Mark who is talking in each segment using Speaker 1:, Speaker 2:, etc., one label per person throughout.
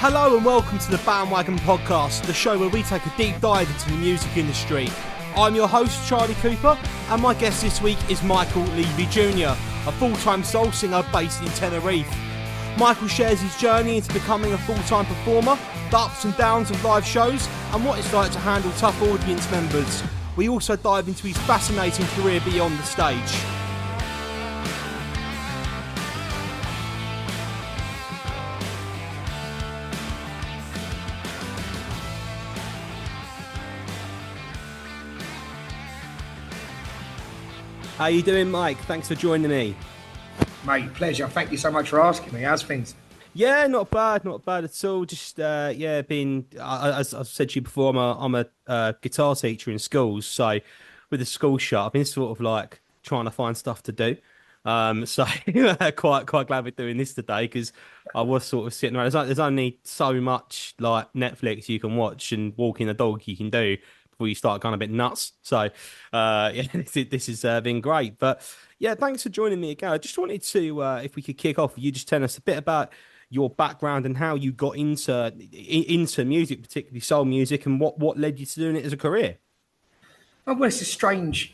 Speaker 1: Hello and welcome to the Bandwagon Podcast, the show where we take a deep dive into the music industry. I'm your host, Charlie Cooper, and my guest this week is Michael Leavy Jr, a full-time soul singer based in Tenerife. Michael shares his journey into becoming a full-time performer, the ups and downs of live shows, and what it's like to handle tough audience members. We also dive into his fascinating career beyond the stage. How you doing, Mike? Thanks for joining me.
Speaker 2: Mate, pleasure. Thank you so much for asking me. How's things?
Speaker 1: Yeah, not bad at all. Just been as I've said to you before, I'm a guitar teacher in schools. So with the school shut, I've been sort of like trying to find stuff to do. So quite glad we're doing this today because I was sort of sitting around. There's only so much like Netflix you can watch and walking the dog you can do before you start going a bit nuts. So this has been great. But yeah, thanks for joining me again. I just wanted to, if we could kick off, you just tell us a bit about your background and how you got into music, particularly soul music, and what led you to doing it as a career.
Speaker 2: Oh, well, it's a strange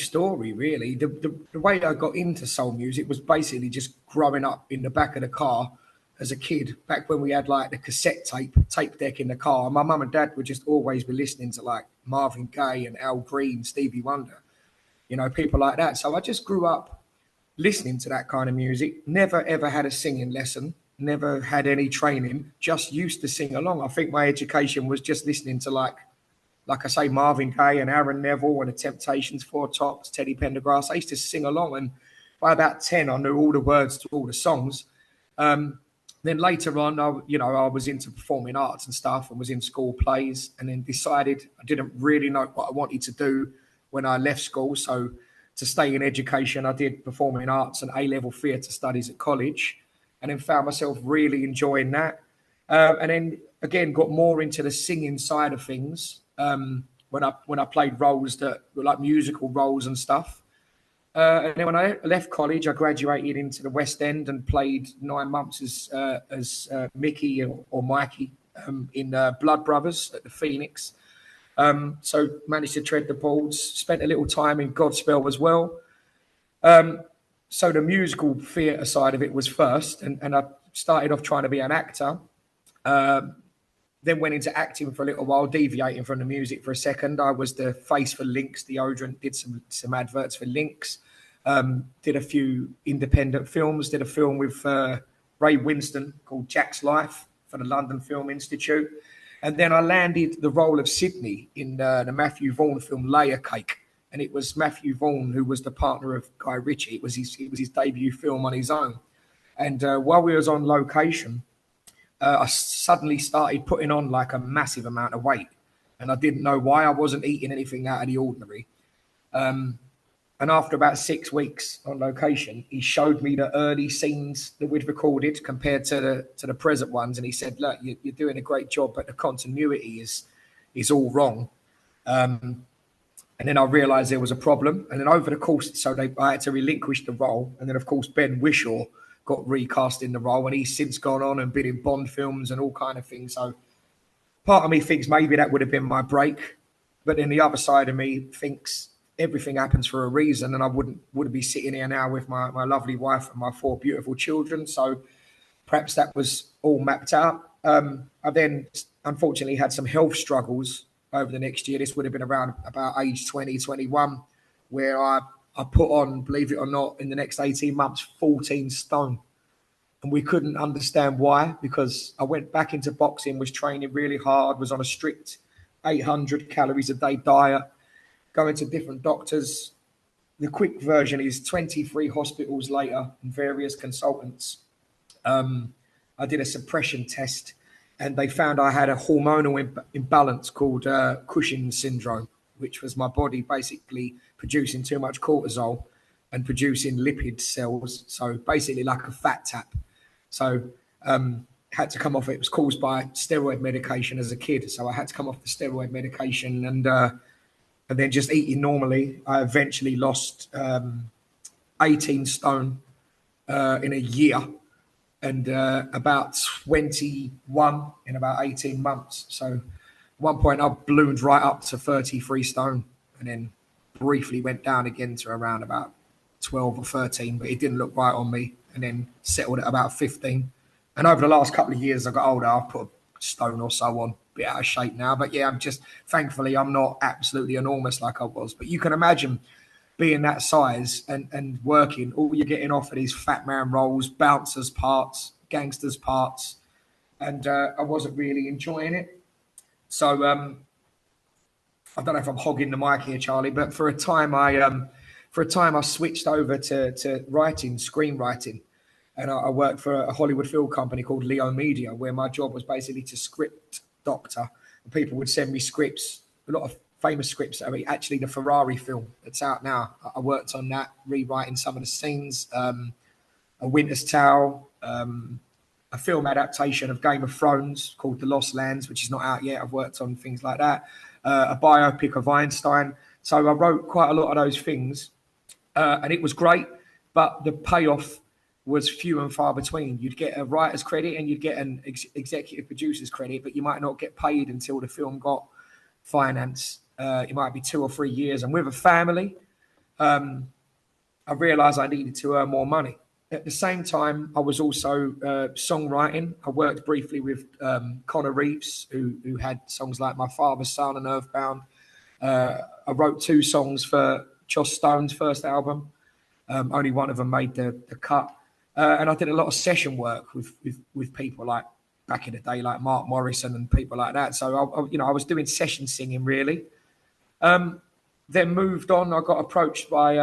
Speaker 2: story, really. The way I got into soul music was basically just growing up in the back of the car as a kid, back when we had like the cassette tape deck in the car. My mum and dad would just always be listening to like Marvin Gaye and Al Green, Stevie Wonder, people like that. So I just grew up listening to that kind of music, never ever had a singing lesson, never had any training, just used to sing along. I think my education was just listening to like I say, Marvin Gaye and Aaron Neville and the Temptations, Four Tops, Teddy Pendergrass. I used to sing along, and by about 10, I knew all the words to all the songs. Then later on, I was into performing arts and stuff and was in school plays, and then decided I didn't really know what I wanted to do when I left school. So to stay in education, I did performing arts and A-level theatre studies at college, and then found myself really enjoying that. And then, again, got more into the singing side of things when I played roles that were like musical roles and stuff. And then when I left college, I graduated into the West End and played 9 months as Mickey or Mikey in Blood Brothers at the Phoenix. So managed to tread the boards, spent a little time in Godspell as well. So the musical theatre side of it was first, and I started off trying to be an actor. Then went into acting for a little while, deviating from the music for a second. I was the face for Lynx deodorant, did some adverts for Lynx, did a few independent films, did a film with Ray Winston called Jack's Life for the London Film Institute. And then I landed the role of Sydney in the Matthew Vaughn film Layer Cake. And it was Matthew Vaughn who was the partner of Guy Ritchie. It was his debut film on his own. And while we was on location, I suddenly started putting on like a massive amount of weight, and I didn't know why. I wasn't eating anything out of the ordinary. And after about 6 weeks on location, he showed me the early scenes that we'd recorded compared to the present ones. And he said, look, you're doing a great job, but the continuity is all wrong. And then I realized there was a problem. And then over the course, I had to relinquish the role. And then, of course, Ben Whishaw got recast in the role, and he's since gone on and been in Bond films and all kind of things. So part of me thinks maybe that would have been my break, but then the other side of me thinks everything happens for a reason, and I wouldn't be sitting here now with my lovely wife and my 4 beautiful children. So perhaps that was all mapped out. I then unfortunately had some health struggles over the next year. This would have been around about age 20, 21, where I put on, believe it or not, in the next 18 months, 14 stone. And we couldn't understand why, because I went back into boxing, was training really hard, was on a strict 800 calories a day diet, going to different doctors. The quick version is 23 hospitals later and various consultants. I did a suppression test, and they found I had a hormonal imbalance called Cushing's syndrome, which was my body basically producing too much cortisol and producing lipid cells. So basically like a fat tap. So had to come off it. It was caused by steroid medication as a kid. So I had to come off the steroid medication and then just eating normally. I eventually lost 18 stone in a year. and about 21 in about 18 months. So at one point I ballooned right up to 33 stone and then briefly went down again to around about 12 or 13, but it didn't look right on me, and then settled at about 15. And over the last couple of years, I got older, I've put a stone or so on, a bit out of shape now. But yeah, I'm just, thankfully, I'm not absolutely enormous like I was. But you can imagine being that size and working, all you're getting offered is fat man roles, bouncers parts, gangsters parts, and I wasn't really enjoying it. So I don't know if I'm hogging the mic here, Charlie, but for a time I switched over to writing, screenwriting, and I worked for a Hollywood film company called Leo Media, where my job was basically to script doctor. And people would send me scripts, a lot of famous scripts. I mean, actually, the Ferrari film that's out now, I worked on that, rewriting some of the scenes. A Winter's Tale, a film adaptation of Game of Thrones called The Lost Lands, which is not out yet. I've worked on things like that. A biopic of Einstein. So I wrote quite a lot of those things, and it was great, but the payoff was few and far between. You'd get a writer's credit and you'd get an executive producer's credit, but you might not get paid until the film got finance. It might be 2 or 3 years. And with a family, I realised I needed to earn more money. At the same time, I was also songwriting. I worked briefly with Connor Reeves, who had songs like My Father's Son and Earthbound. I wrote 2 songs for Joss Stone's first album. Only one of them made the cut. And I did a lot of session work with people like back in the day, like Mark Morrison and people like that. So, I was doing session singing really. Then moved on. I got approached by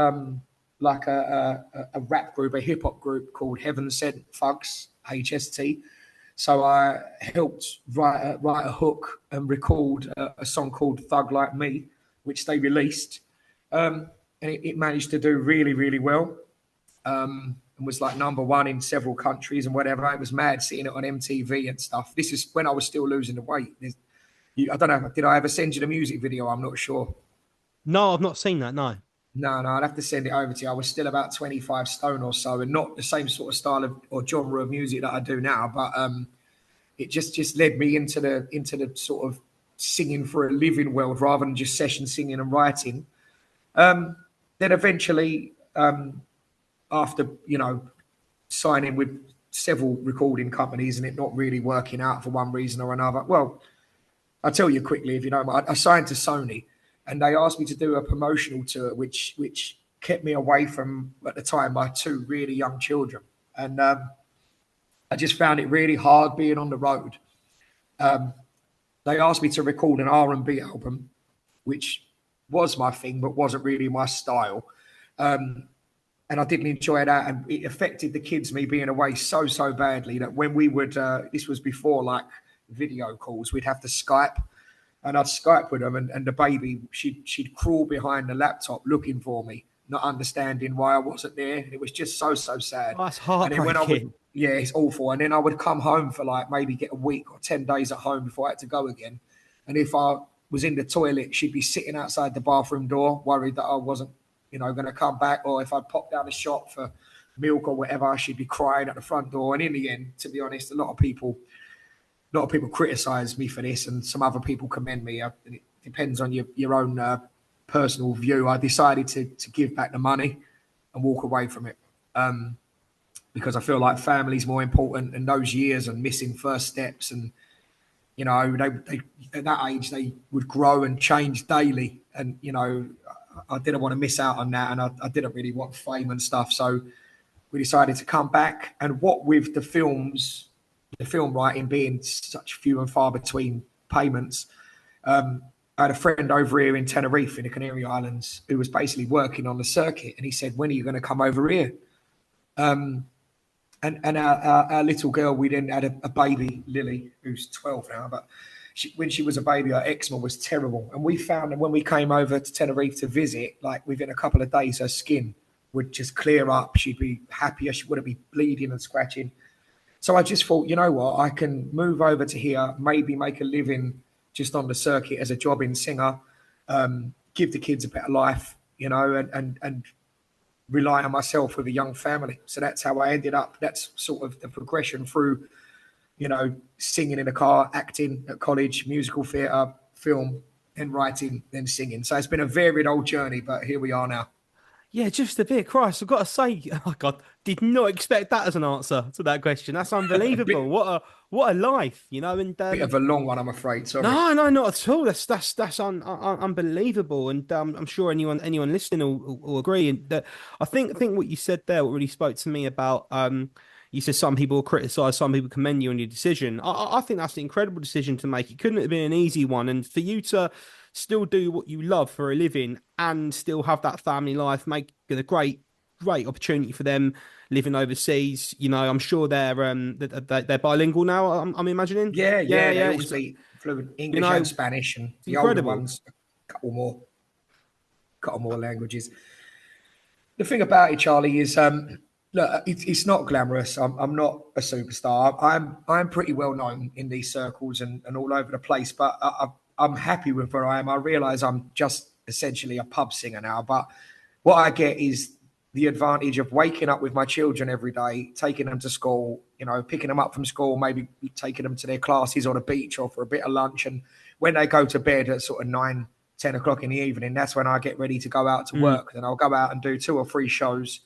Speaker 2: like a rap group, a hip hop group called Heaven Sent Thugs, HST. So I helped write a hook and record a song called Thug Like Me, which they released. And it managed to do really, really well. And was like #1 in several countries and whatever. It was mad seeing it on MTV and stuff. This is when I was still losing the weight. I don't know, did I ever send you the music video? I'm not sure.
Speaker 1: No, I've not seen that. No.
Speaker 2: No, I'd have to send it over to you. I was still about 25 stone or so, and not the same sort of style of or genre of music that I do now. But it just led me into the sort of singing for a living world rather than just session singing and writing. Then eventually, after signing with several recording companies and it not really working out for one reason or another. Well, I'll tell you quickly if you don't mind. I signed to Sony, and they asked me to do a promotional tour, which kept me away from, at the time, my 2 really young children. And I just found it really hard being on the road. They asked me to record an R&B album, which was my thing, but wasn't really my style. And I didn't enjoy that. And it affected the kids, me being away so badly that when we would, this was before like video calls, we'd have to Skype. And I'd Skype with them, and the baby, she'd crawl behind the laptop looking for me, not understanding why I wasn't there. It was just so sad.
Speaker 1: Oh, that's
Speaker 2: And then when I
Speaker 1: heartbreaking.
Speaker 2: would, yeah, it's awful. And then I would come home for like maybe get a week or 10 days at home before I had to go again. And if I was in the toilet, she'd be sitting outside the bathroom door, worried that I wasn't, going to come back. Or if I popped down the shop for milk or whatever, she'd be crying at the front door. And in the end, to be honest, a lot of people criticize me for this, and some other people commend me. It depends on your own personal view. I decided to give back the money and walk away from it because I feel like family's more important in those years, and missing first steps. And they at that age they would grow and change daily, and I didn't want to miss out on that, and I didn't really want fame and stuff. So we decided to come back, and what with the film writing being such few and far between payments, I had a friend over here in Tenerife in the Canary Islands who was basically working on the circuit, and he said, "When are you going to come over here?" And our little girl, we then had a baby, Lily, who's 12 now, but when she was a baby, her eczema was terrible. And we found that when we came over to Tenerife to visit, like within a couple of days, her skin would just clear up. She'd be happier. She wouldn't be bleeding and scratching. So I just thought, you know what, I can move over to here, maybe make a living just on the circuit as a jobbing singer, give the kids a better life, and rely on myself with a young family. So that's how I ended up. That's sort of the progression through, singing in the car, acting at college, musical theatre, film, then writing, then singing. So it's been a varied old journey, but here we are now.
Speaker 1: Yeah, just a bit. Christ, I've got to say, oh God, did not expect that as an answer to that question. That's
Speaker 2: A
Speaker 1: unbelievable.
Speaker 2: bit,
Speaker 1: what a life, And
Speaker 2: bit of a long one, I'm afraid. Sorry.
Speaker 1: no, no, not at all. That's unbelievable, and I'm sure anyone listening will agree. And that I think what you said there, what really spoke to me about you said some people criticize, some people commend you on your decision. I think that's an incredible decision to make. It couldn't have been an easy one, and for you to still do what you love for a living and still have that family life, make it a great opportunity for them living overseas. I'm sure they're bilingual now. I'm imagining.
Speaker 2: Yeah,
Speaker 1: Yeah,
Speaker 2: yeah, they
Speaker 1: yeah.
Speaker 2: all speak fluent
Speaker 1: You
Speaker 2: English and
Speaker 1: know,
Speaker 2: Spanish, and
Speaker 1: it's
Speaker 2: the older
Speaker 1: incredible.
Speaker 2: ones, couple more languages. The thing about it, Charlie, is look, it's not glamorous. I'm not a superstar. I'm pretty well known in these circles and all over the place. But I'm happy with where I am. I realise I'm just essentially a pub singer now. But what I get is the advantage of waking up with my children every day, taking them to school, picking them up from school, maybe taking them to their classes on a beach or for a bit of lunch. And when they go to bed at sort of 9, 10 o'clock in the evening, that's when I get ready to go out to
Speaker 1: Mm,
Speaker 2: work. Then I'll go out and do 2 or 3 shows,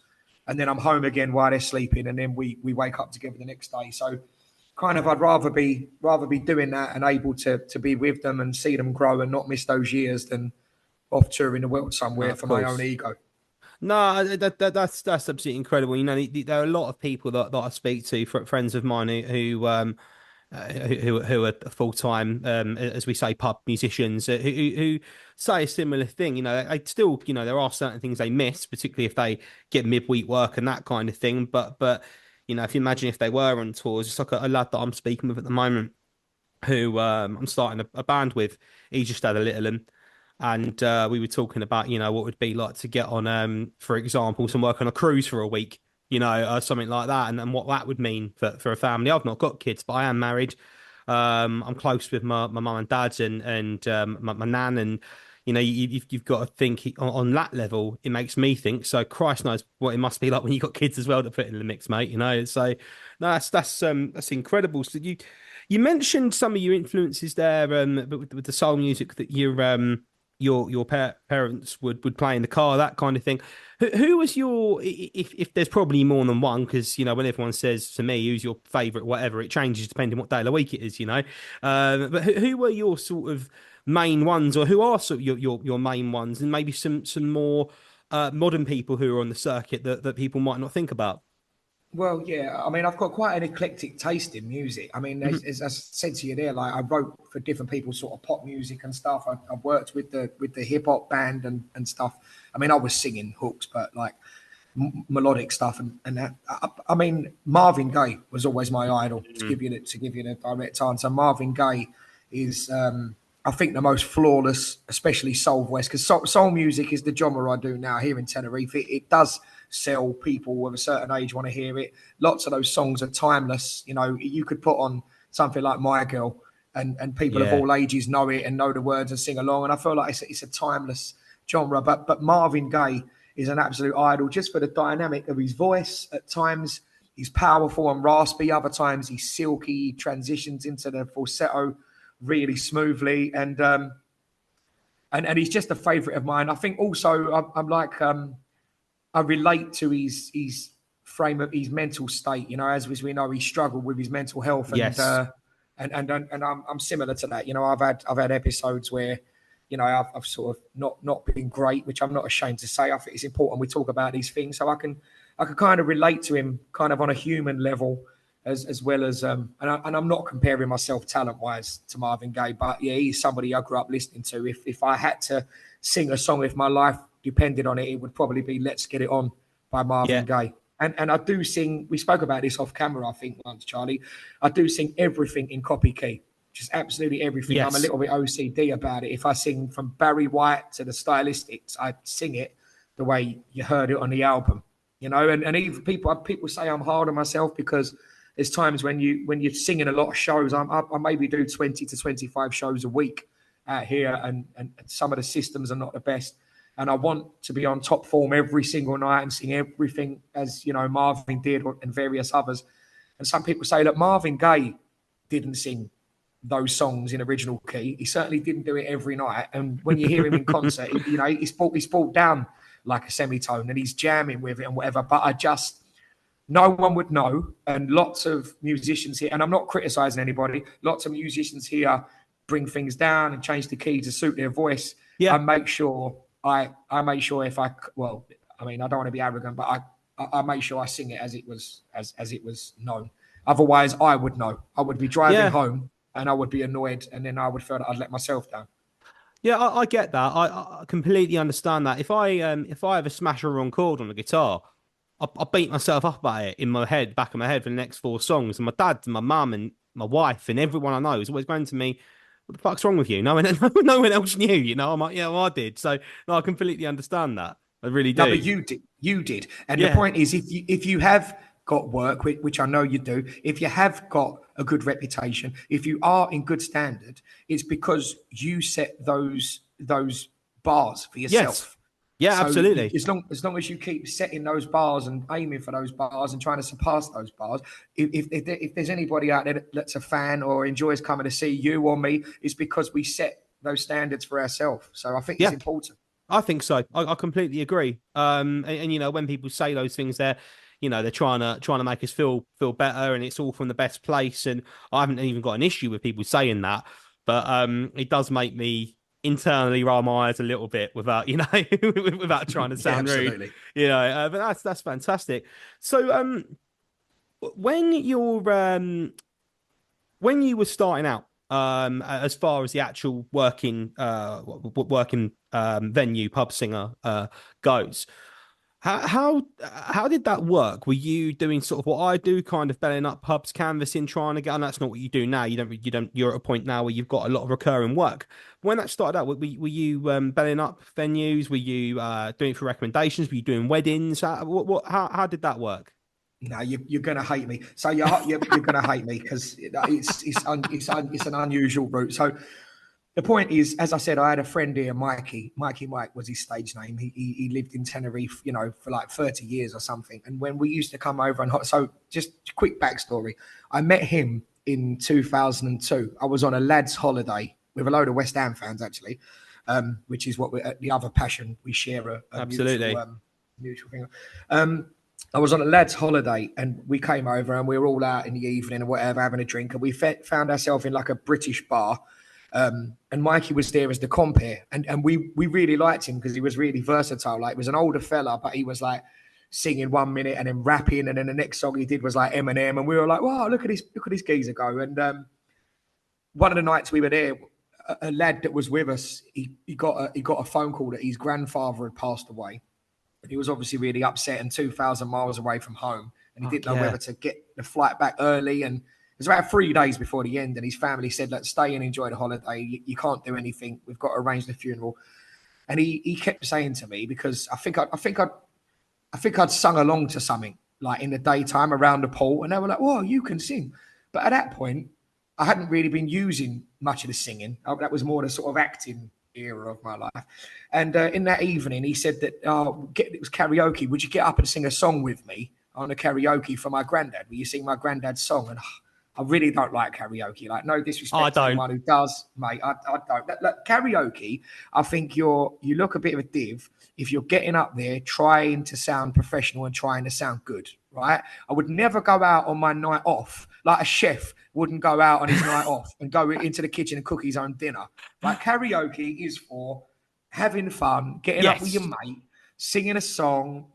Speaker 2: and then I'm home again while they're sleeping, and then we wake up together the next day. So kind of I'd rather be doing that and able to be with them and see them grow and not miss those years than off touring the world
Speaker 1: no,
Speaker 2: somewhere
Speaker 1: of
Speaker 2: for my own
Speaker 1: course.
Speaker 2: ego.
Speaker 1: No, that's absolutely incredible. There are a lot of people that I speak to, friends of mine who are full time, as we say, pub musicians, who say a similar thing. They still, there are certain things they miss, particularly if they get midweek work and that kind of thing. But if you imagine if they were on tours, it's like a lad that I'm speaking with at the moment, who I'm starting a band with. He just had a little one, and we were talking about what it would be like to get on, for example, some work on a cruise for a week, something like that, and what that would mean for a family. I've not got kids, but I am married. I'm close with my mum and dad and my nan, and you've got to think on that level. It makes me think. So Christ knows what it must be like when you got kids as well to put in the mix, mate. So no, that's incredible. So you mentioned some of your influences there, but with the soul music that your parents would play in the car, that kind of thing. Who was if there's probably more than one, because when everyone says to me who's your favorite, whatever, it changes depending what day of the week it is. But who were your sort of main ones, or who are sort of your main ones, and maybe some more modern people who are on the circuit that people might not think about.
Speaker 2: Well, yeah. I mean, I've got quite an eclectic taste in music. I mean,
Speaker 1: Mhm.
Speaker 2: as I said to you there, like I wrote for different people, sort of pop music and stuff. I've worked with the hip hop band and stuff. I mean, I was singing hooks, but like melodic stuff and that. I mean, Marvin Gaye was always my idol. To
Speaker 1: Mm.
Speaker 2: give you the direct answer, Marvin Gaye is, I think, the most flawless, especially soul voice, because soul music is the genre I do now here in Tenerife. It does sell. People of a certain age want to hear it. Lots of those songs are timeless. You could put on something like My Girl, and people of
Speaker 1: Yeah.
Speaker 2: all ages know it and know the words and sing along. And I feel like it's a timeless genre. But Marvin Gaye is an absolute idol just for the dynamic of his voice. At times he's powerful and raspy. Other times he's silky. He transitions into the falsetto really smoothly, and he's just a favourite of mine. I think also I'm like, I relate to his frame of his mental state. As we know, he struggled with his mental health, and
Speaker 1: Yes.
Speaker 2: I'm similar to that. I've had episodes where I've sort of not been great, which I'm not ashamed to say. I think it's important we talk about these things, so I can kind of relate to him kind of on a human level, as well as and I'm not comparing myself talent wise to Marvin Gaye, but yeah, he's somebody I grew up listening to. If I had to sing a song, if my life depended on it, it would probably be "Let's Get It On" by
Speaker 1: Yeah.
Speaker 2: Marvin Gaye. And I do sing. We spoke about this off camera, I think, once, Charlie. I do sing everything in copy key, just absolutely everything. I'm a
Speaker 1: Yes.
Speaker 2: little bit OCD about it. If I sing from Barry White to the Stylistics, I sing it the way you heard it on the album. And even people say I'm hard on myself because there's times when you're singing a lot of shows. I maybe do 20 to 25 shows a week out here, and some of the systems are not the best. and I want to be on top form every single night and sing everything as Marvin did and various others. And some people say, look, Marvin Gaye didn't sing those songs in original key. He certainly didn't do it every night. And when you hear him in concert, he's brought down like a semitone and he's jamming with it and whatever. But no one would know. And lots of musicians here, and I'm not criticizing anybody, lots of musicians here bring things down and change the key to suit their voice.
Speaker 1: Yeah.
Speaker 2: I make sure I make sure I don't want to be arrogant, but I make sure I sing it as it was known. Otherwise, I would know. I would be driving home and I would be annoyed, and then I would feel that I'd let myself down.
Speaker 1: Yeah, I get that. I completely understand that. If I have a smash or wrong chord on the guitar, I beat myself up about it in my head, back of my head for the next 4 songs. And my dad and my mum and my wife and everyone I know is always going to me, "What the fuck's wrong with you?" No one, no one else knew. I'm like, yeah, well, I did. So no, I completely understand that. I really do.
Speaker 2: No, but you did. And the point is, if you have got work, which I know you do, if you have got a good reputation, if you are in good standard, it's because you set those bars for yourself.
Speaker 1: Yes. Yeah,
Speaker 2: So
Speaker 1: absolutely.
Speaker 2: as long as you keep setting those bars and aiming for those bars and trying to surpass those bars, if there's anybody out there that's a fan or enjoys coming to see you or me, it's because we set those standards for ourselves. So I think it's important.
Speaker 1: I think so. I completely agree. And when people say those things, they're trying to make us feel better, and it's all from the best place. And I haven't even got an issue with people saying that, but it does make me internally roll my eyes a little bit without without trying to sound rude. But that's fantastic. So when when you were starting out, as far as the actual working venue pub singer goes, how did that work? Were you doing sort of what I do, kind of belling up pubs, canvassing, trying to get? And that's not what you do now. You don't. You're at a point now where you've got a lot of recurring work. When that started out, were you belling up venues? Were you doing it for recommendations? Were you doing weddings? How did that work?
Speaker 2: No, you're going to hate me. So you're going to hate me because it's an unusual route. So the point is, as I said, I had a friend here, Mikey. Mike was his stage name. He lived in Tenerife, for like 30 years or something. And when we used to come over so just quick backstory, I met him in 2002. I was on a lads' holiday with a load of West Ham fans, actually, which is what the other passion we share.
Speaker 1: Absolutely.
Speaker 2: Mutual thing. I was on a lad's holiday and we came over and we were all out in the evening and whatever, having a drink. And we found ourselves in like a British bar. And Mikey was there as the compere. And we really liked him because he was really versatile. Like, he was an older fella, but he was like singing 1 minute and then rapping. And then the next song he did was like Eminem. And we were like, wow, look at this geezer go. And one of the nights we were there, a lad that was with us, he got a phone call that his grandfather had passed away. And he was obviously really upset and 2,000 miles away from home. And he didn't know whether to get the flight back early. And it was about 3 days before the end. And his family said, let's stay and enjoy the holiday. You can't do anything. We've got to arrange the funeral. And he kept saying to me, because I think I'd sung along to something like in the daytime around the pool. And they were like, whoa, you can sing. But at that point, I hadn't really been using much of the singing. That was more the sort of acting era of my life. And in that evening, he said that it was karaoke. Would you get up and sing a song with me on a karaoke for my granddad? Will you sing my granddad's song? And I really don't like karaoke. Like, no disrespect to anyone who does, mate. I don't. Look, karaoke, I think you look a bit of a div if you're getting up there trying to sound professional and trying to sound good, right? I would never go out on my night off like a chef wouldn't go out on his night off and go into the kitchen and cook his own dinner. Like, karaoke is for having fun, getting up with your mate, singing a song,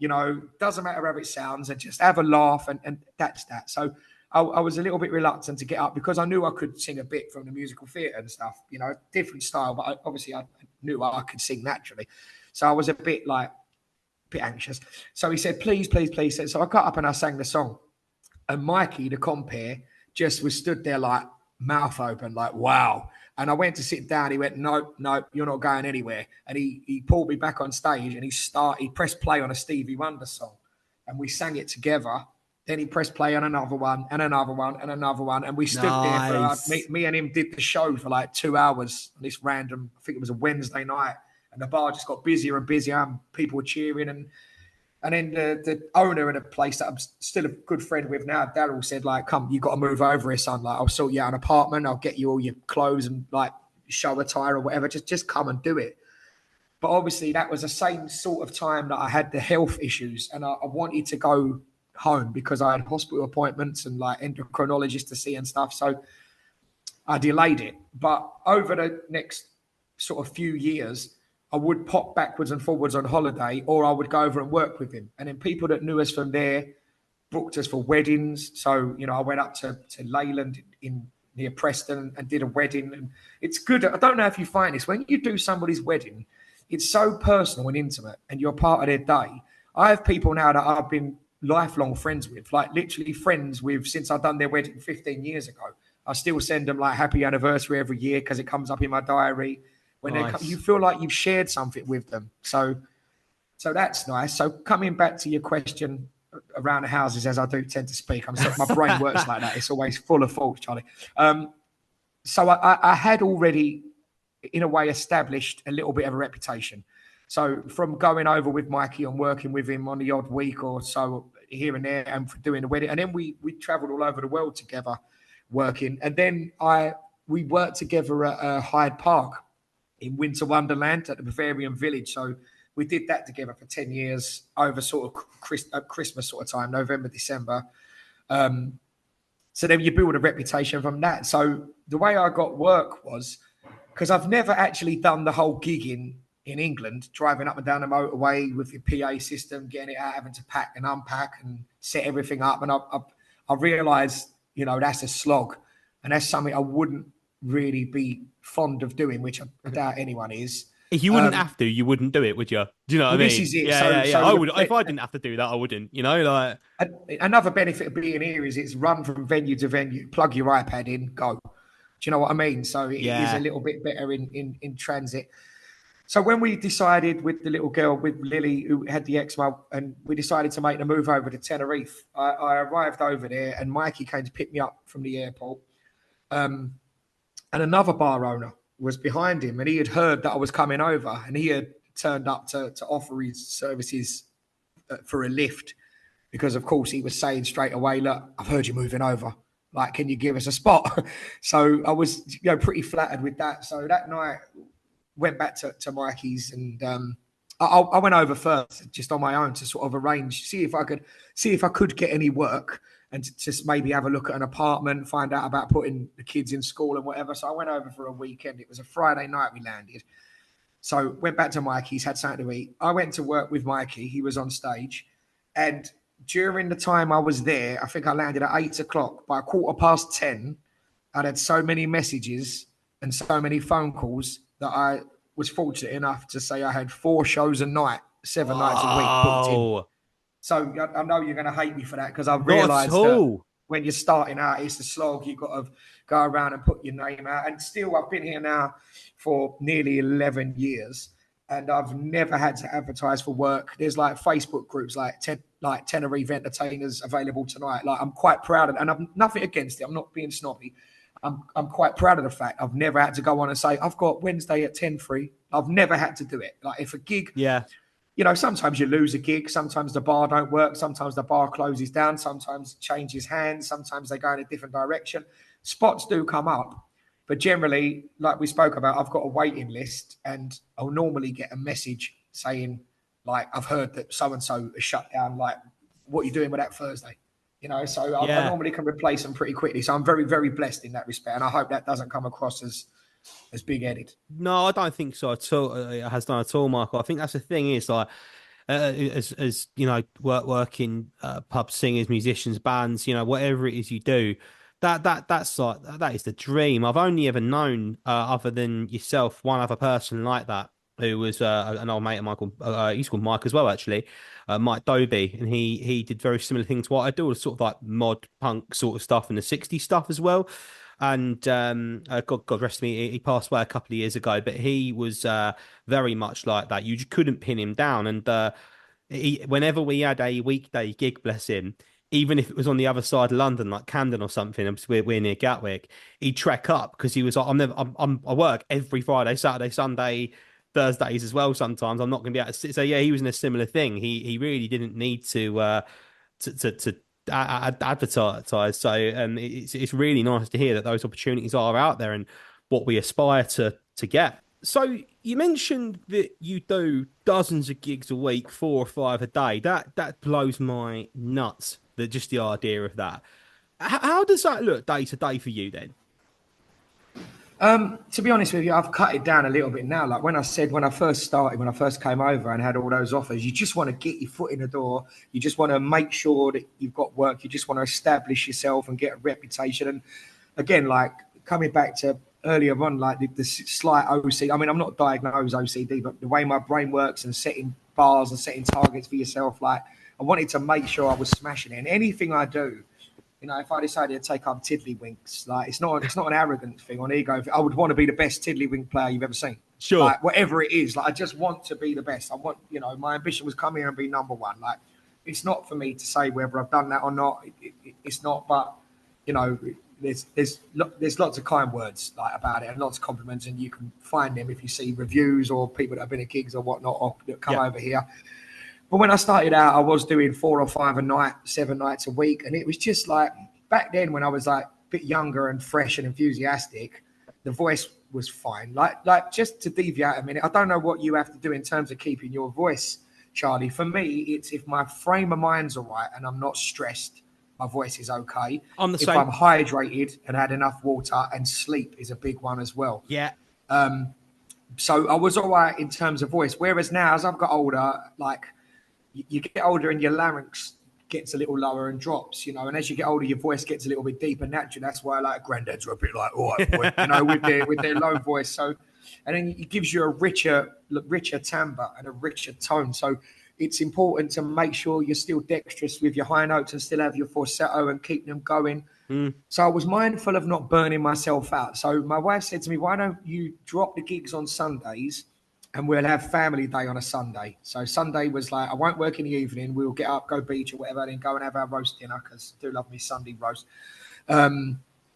Speaker 2: doesn't matter how it sounds, and just have a laugh, and that's that. So I was a little bit reluctant to get up because I knew I could sing a bit from the musical theatre and stuff, different style, but I knew I could sing naturally. So I was a bit anxious. So he said, please, please, please. So I got up and I sang the song. And Mikey, the compere, just was stood there like mouth open, like, wow. And I went to sit down. He went, no, you're not going anywhere. And he pulled me back on stage and he pressed play on a Stevie Wonder song. And we sang it together. Then he pressed play on another one and another one and another one. And we stood there for me and him did the show for like 2 hours on this random, I think it was a Wednesday night. and the bar just got busier and busier, and people were cheering. And then the owner of the place that I'm still a good friend with now, Daryl, said, like, come, you got to move over here, son. Like, I'll sort you out an apartment. I'll get you all your clothes and, like, show attire or whatever. Just come and do it. But obviously that was the same sort of time that I had the health issues, and I wanted to go home because I had hospital appointments and, like, endocrinologists to see and stuff. So I delayed it. But over the next sort of few years, I would pop backwards and forwards on holiday, or I would go over and work with him. And then people that knew us from there booked us for weddings. So, I went up to Leyland in near Preston and did a wedding. And it's good. I don't know if you find this. When you do somebody's wedding, it's so personal and intimate, and you're part of their day. I have people now that I've been lifelong friends with, like literally friends with since I've done their wedding 15 years ago. I still send them, like, happy anniversary every year because it comes up in my diary. When
Speaker 1: Nice.
Speaker 2: you feel like you've shared something with them. So that's nice. So coming back to your question around the houses, as I do tend to speak, my brain works like that. It's always full of thoughts, Charlie. So I had already, in a way, established a little bit of a reputation. So from going over with Mikey and working with him on the odd week or so here and there, and for doing the wedding, and then we travelled all over the world together working, and then we worked together at Hyde Park in Winter Wonderland at the Bavarian Village. So we did that together for 10 years over sort of Christmas sort of time, November, December. So then you build a reputation from that. So the way I got work was, because I've never actually done the whole gigging in England, driving up and down the motorway with your PA system, getting it out, having to pack and unpack and set everything up. And I realised, that's a slog. And that's something I wouldn't really be fond of doing, which I doubt anyone is.
Speaker 1: If you wouldn't have to, you wouldn't do it, would you? Do you know what I mean?
Speaker 2: This is it.
Speaker 1: Yeah. I would. If I didn't have to do that, I wouldn't. Like
Speaker 2: another benefit of being here is it's run from venue to venue. Plug your iPad in, go. Do you know what I mean? So it is a little bit better in transit. So when we decided with the little girl, with Lily, who had the eczema, and we decided to make the move over to Tenerife, I arrived over there, and Mikey came to pick me up from the airport. And another bar owner was behind him, and he had heard that I was coming over, and he had turned up to offer his services for a lift, because of course he was saying straight away, look, I've heard you're moving over. Like, can you give us a spot? So I was, pretty flattered with that. So that night went back to Mikey's, and I went over first just on my own to sort of arrange, see if I could get any work, and to just maybe have a look at an apartment, find out about putting the kids in school and whatever. So I went over for a weekend. It was a Friday night we landed. So went back to Mikey's, had something to eat. I went to work with Mikey. He was on stage. And during the time I was there, I think I landed at 8 o'clock. By 10:15, I'd had so many messages and so many phone calls that I was fortunate enough to say I had 4 shows a night, 7 nights a week booked in. So I know you're going to hate me for that, because I realised that when you're starting out, it's a slog. You've got to go around and put your name out. And still, I've been here now for nearly 11 years, and I've never had to advertise for work. There's like Facebook groups like Tenerife Entertainers available tonight. Like, I'm quite proud of it, and I've nothing against it. I'm not being snobby. I'm quite proud of the fact I've never had to go on and say, I've got Wednesday at 10 free. I've never had to do it. Like, if a gig...
Speaker 1: Yeah.
Speaker 2: Sometimes you lose a gig. Sometimes the bar don't work. Sometimes the bar closes down. Sometimes it changes hands. Sometimes they go in a different direction. Spots do come up. But generally, like we spoke about, I've got a waiting list, and I'll normally get a message saying, like, I've heard that so-and-so is shut down. Like, what are you doing with that Thursday? So I normally can replace them pretty quickly. So I'm very, very blessed in that respect. And I hope that doesn't come across as big-headed.
Speaker 1: No, I don't think so at all. It has done at all, Michael. I think that's the thing is, like, as working pubs, singers, musicians, bands, whatever it is you do, that's like that is the dream. I've only ever known, other than yourself, one other person like that, who was an old mate of Michael. He's called Mike as well, actually, Mike Doby, and he did very similar things to what I do, sort of like mod punk sort of stuff and the '60s stuff as well. And God rest me, he passed away a couple of years ago, but he was very much like that. You just couldn't pin him down. And whenever we had a weekday gig, bless him, even if it was on the other side of London, like Camden or something, we're near Gatwick, he'd trek up because he was like, I work every Friday, Saturday, Sunday, Thursdays as well. Sometimes I'm not going to be able to sit. So yeah, he was in a similar thing. He really didn't need to advertise. So it's really nice to hear that those opportunities are out there and what we aspire to get. So you mentioned that you do dozens of gigs a week, 4 or 5 a day. That blows my nuts. That just the idea of that. How does that look day to day for you then?
Speaker 2: To be honest with you, I've cut it down a little bit now. Like when I said, when I first started, when I first came over and had all those offers, you just want to get your foot in the door. You just want to make sure that you've got work. You just want to establish yourself and get a reputation. And again, like coming back to earlier on, like the slight OCD. I mean, I'm not diagnosed OCD, but the way my brain works and setting bars and setting targets for yourself, like I wanted to make sure I was smashing it. And anything I do, if I decided to take up tiddlywinks, like it's not an arrogant thing on ego. I would want to be the best tiddlywink player you've ever seen.
Speaker 1: Sure.
Speaker 2: Like whatever it is, like I just want to be the best. I want, my ambition was come here and be number one. Like it's not for me to say whether I've done that or not. It's not, but there's lots of kind words like about it and lots of compliments, and you can find them if you see reviews or people that have been at gigs or whatnot or that come over here. But when I started out, I was doing 4 or 5 a night, 7 nights a week. And it was just like back then when I was like a bit younger and fresh and enthusiastic, the voice was fine. Like just to deviate a minute, I don't know what you have to do in terms of keeping your voice, Charlie. For me, it's if my frame of mind's all right and I'm not stressed, my voice is okay.
Speaker 1: I'm the
Speaker 2: if
Speaker 1: same.
Speaker 2: I'm hydrated and had enough water, and sleep is a big one as well.
Speaker 1: Yeah.
Speaker 2: So I was all right in terms of voice. Whereas now, as I've got older, like you get older and your larynx gets a little lower and drops, and as you get older, your voice gets a little bit deeper naturally. That's why like granddads are a bit like, all right, boy, with their low voice. So, and then it gives you a richer timbre and a richer tone. So it's important to make sure you're still dexterous with your high notes and still have your falsetto and keep them going. So I was mindful of not burning myself out. So my wife said to me, why don't you drop the gigs on Sundays and we'll have family day on a Sunday. So Sunday was like, I won't work in the evening. We'll get up, go beach or whatever, then go and have our roast dinner because I do love me Sunday roast. But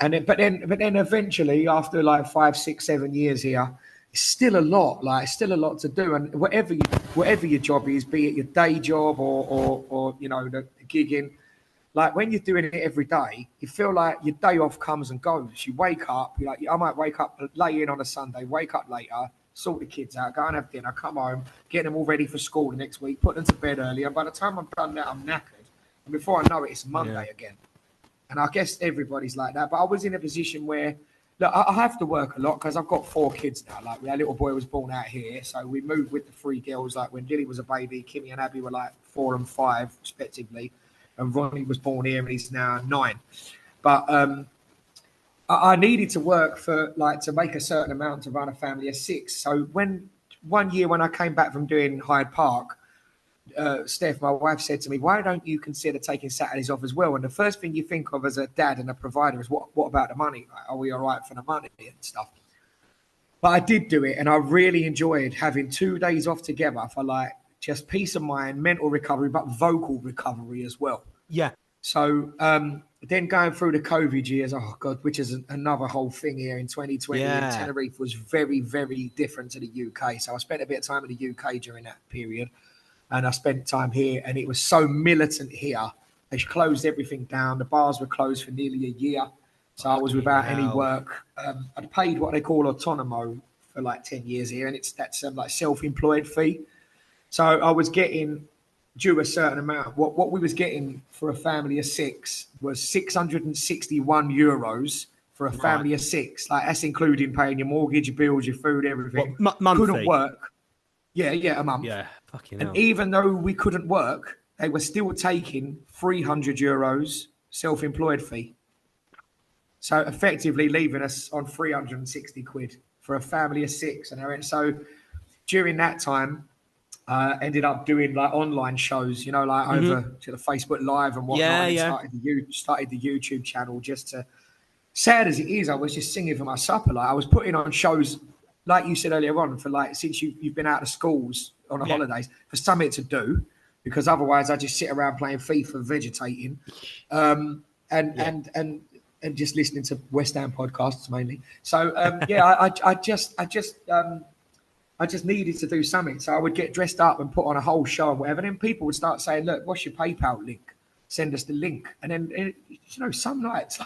Speaker 2: then eventually after like 5, 6, 7 years here, it's still a lot. Like it's still a lot to do. And whatever your job is, be it your day job or the gigging, like when you're doing it every day, you feel like your day off comes and goes. You wake up, you're like, I might wake up, lay in on a Sunday, wake up later, sort the kids out, go and have dinner, come home, get them all ready for school the next week, put them to bed early. And by the time I'm done that, I'm knackered. And before I know it, it's Monday again. And I guess everybody's like that. But I was in a position where, look, I have to work a lot because I've got 4 kids now. Like our little boy was born out here. So we moved with the 3 girls. Like when Lily was a baby, Kimmy and Abby were like 4 and 5 respectively. And Ronnie was born here and he's now 9. But I needed to work to make a certain amount to run a family of 6. So one year when I came back from doing Hyde Park, Steph, my wife, said to me, why don't you consider taking Saturdays off as well? And the first thing you think of as a dad and a provider is what about the money? Like, are we all right for the money and stuff? But I did do it and I really enjoyed having 2 days off together for like just peace of mind, mental recovery, but vocal recovery as well.
Speaker 1: Yeah.
Speaker 2: So then going through the COVID years, oh God, which is another whole thing here in 2020.
Speaker 1: Yeah.
Speaker 2: And Tenerife was very, very different to the UK. So I spent a bit of time in the UK during that period. And I spent time here and it was so militant here. They closed everything down. The bars were closed for nearly a year. So I was without any work. I'd paid what they call autonomo for like 10 years here. And that's like self-employed fee. So I was getting due a certain amount. What we was getting for a family of 6 was 661 euros for a family of 6. Like that's including paying your mortgage, your bills, your food, everything.
Speaker 1: Monthly?
Speaker 2: Couldn't work. Yeah, a month.
Speaker 1: Yeah, fucking
Speaker 2: and
Speaker 1: hell.
Speaker 2: Even though we couldn't work, they were still taking 300 euros self-employed fee. So effectively leaving us on 360 quid for a family of 6. And so during that time, ended up doing like online shows, over to the Facebook Live and whatnot. And started the YouTube channel just to, sad as it is, I was just singing for my supper. Like I was putting on shows, like you said earlier on, for like since you've been out of schools on the holidays, for something to do, because otherwise I just sit around playing FIFA, vegetating, and just listening to West Ham podcasts mainly. So I I just needed to do something. So I would get dressed up and put on a whole show and whatever. And then people would start saying, look, what's your PayPal link? Send us the link. And then, some nights,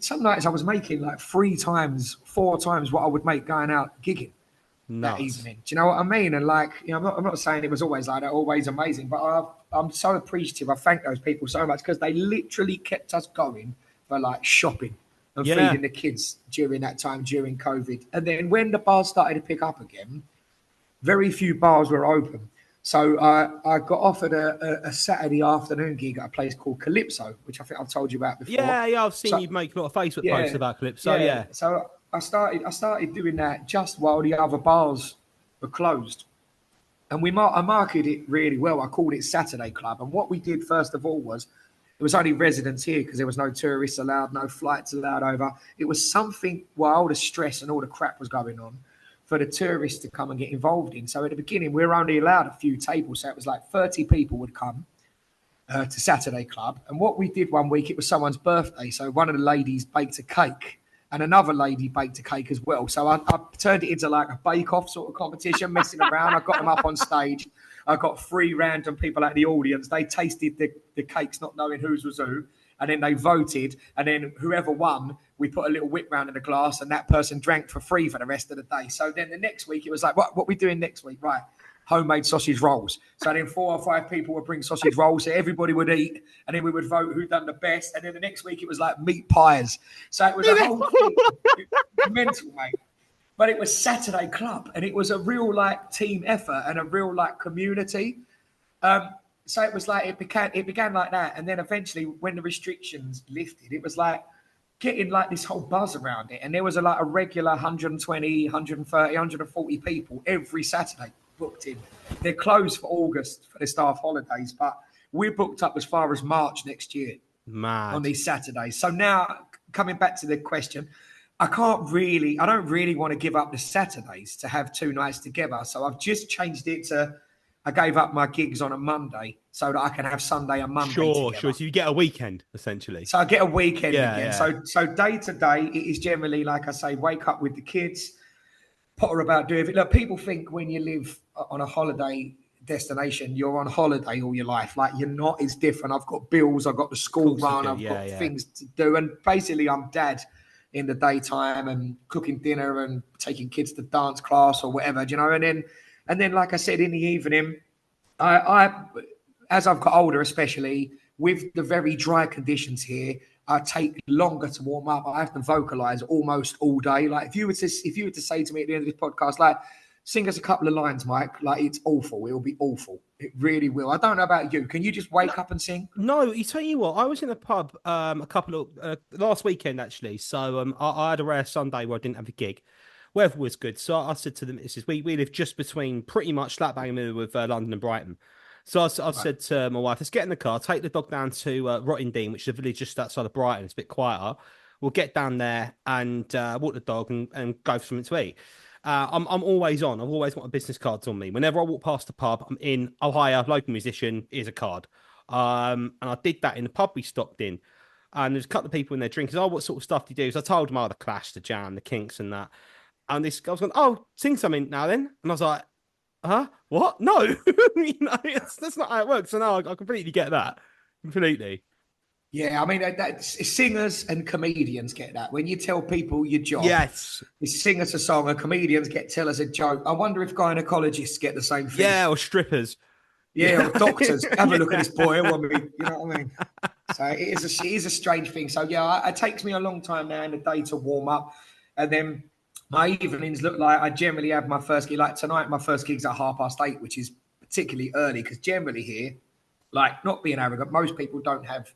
Speaker 2: some nights I was making like 3 times, 4 times what I would make going out gigging that
Speaker 1: Nuts.
Speaker 2: evening. Do you know what I mean? And I'm not saying it was always like that, always amazing, but I'm so appreciative. I thank those people so much because they literally kept us going for like shopping and
Speaker 1: Yeah.
Speaker 2: feeding the kids during that time, during COVID. And then when the bars started to pick up again, very few bars were open. So I got offered a Saturday afternoon gig at a place called Calypso, which I think I've told you about before.
Speaker 1: Yeah, I've seen
Speaker 2: So
Speaker 1: you make a lot of Facebook posts about Calypso.
Speaker 2: yeah.
Speaker 1: Yeah.
Speaker 2: So I started doing that just while the other bars were closed. And I marketed it really well. I called it Saturday Club. And what we did first of all was it was only residents here because there was no tourists allowed, no flights allowed over. It was something while all the stress and all the crap was going on for the tourists to come and get involved in. So at the beginning, we were only allowed a few tables. So it was like 30 people would come to Saturday Club. And what we did one week, it was someone's birthday. So one of the ladies baked a cake and another lady baked a cake as well. So I turned it into like a bake-off sort of competition, messing around. I got them up on stage. I got 3 random people out of the audience. They tasted the cakes, not knowing whose was who. And then they voted. And then whoever won, we put a little whip round in the glass and that person drank for free for the rest of the day. So then the next week, it was like, what we doing next week? Right. Homemade sausage rolls. So then 4 or 5 people would bring sausage rolls. So everybody would eat. And then we would vote who done the best. And then the next week, it was like meat pies. So it was a whole thing. Mental, mate. But it was Saturday Club, and it was a real like team effort and a real like community. So it was like it began like that, and then eventually, when the restrictions lifted, it was like getting like this whole buzz around it, and there was a regular 120, 130, 140 people every Saturday booked in. They're closed for August for the staff holidays, but we're booked up as far as March next year on these Saturdays. So now coming back to the question. I don't really want to give up the Saturdays to have 2 nights together. So I've just changed it to, I gave up my gigs on a Monday so that I can have Sunday and Monday together.
Speaker 1: Sure. So you get a weekend, essentially.
Speaker 2: So I get a weekend again.
Speaker 1: Yeah.
Speaker 2: So day to day, it is generally, like I say, wake up with the kids, potter about doing it. Look, people think when you live on a holiday destination, you're on holiday all your life. Like you're not, it's different. I've got bills, I've got the school run, I've got things to do. And basically I'm dad in the daytime and cooking dinner and taking kids to dance class or whatever, you know. And then, like I said, in the evening, I as I've got older, especially with the very dry conditions here, I take longer to warm up. I have to vocalize almost all day. Like if you were to say to me at the end of this podcast, like, sing us a couple of lines, Mike, like it's awful. It'll be awful. It really will. I don't know about you. Can you just wake up and sing?
Speaker 1: No, you tell you what, I was in a pub a couple of last weekend actually. So I had a rare Sunday where I didn't have a gig. Weather was good, so I said to the missus, we live just between pretty much slap bang in the middle with London and Brighton. So I've said to my wife, let's get in the car, take the dog down to Rottingdean, which is a village just outside of Brighton. It's a bit quieter. We'll get down there and walk the dog and go for something to eat. I'm always on. I've always got my business cards on me. Whenever I walk past the pub, I'm in. Oh, hiya, local musician. Here's a card. And I did that in the pub we stopped in. And there's a couple of people in there drinking. Oh, what sort of stuff do you do? So I told them, the Clash, the Jam, the Kinks, and that. And this guy was going, oh, sing something now then. And I was like, huh? What? No. That's not how it works. So no, I completely get that. Completely.
Speaker 2: Yeah, I mean, singers and comedians get that. When you tell people your job is sing us a song, and comedians tell us a joke. I wonder if gynecologists get the same thing.
Speaker 1: Yeah, or strippers.
Speaker 2: Yeah, or doctors. Have a look at this boy. You know what I mean? So it is a strange thing. So yeah, it takes me a long time now in the day to warm up. And then my evenings look like I generally have my first gig. Like tonight, my first gig's at 8:30, which is particularly early because generally here, like not being arrogant, most people don't have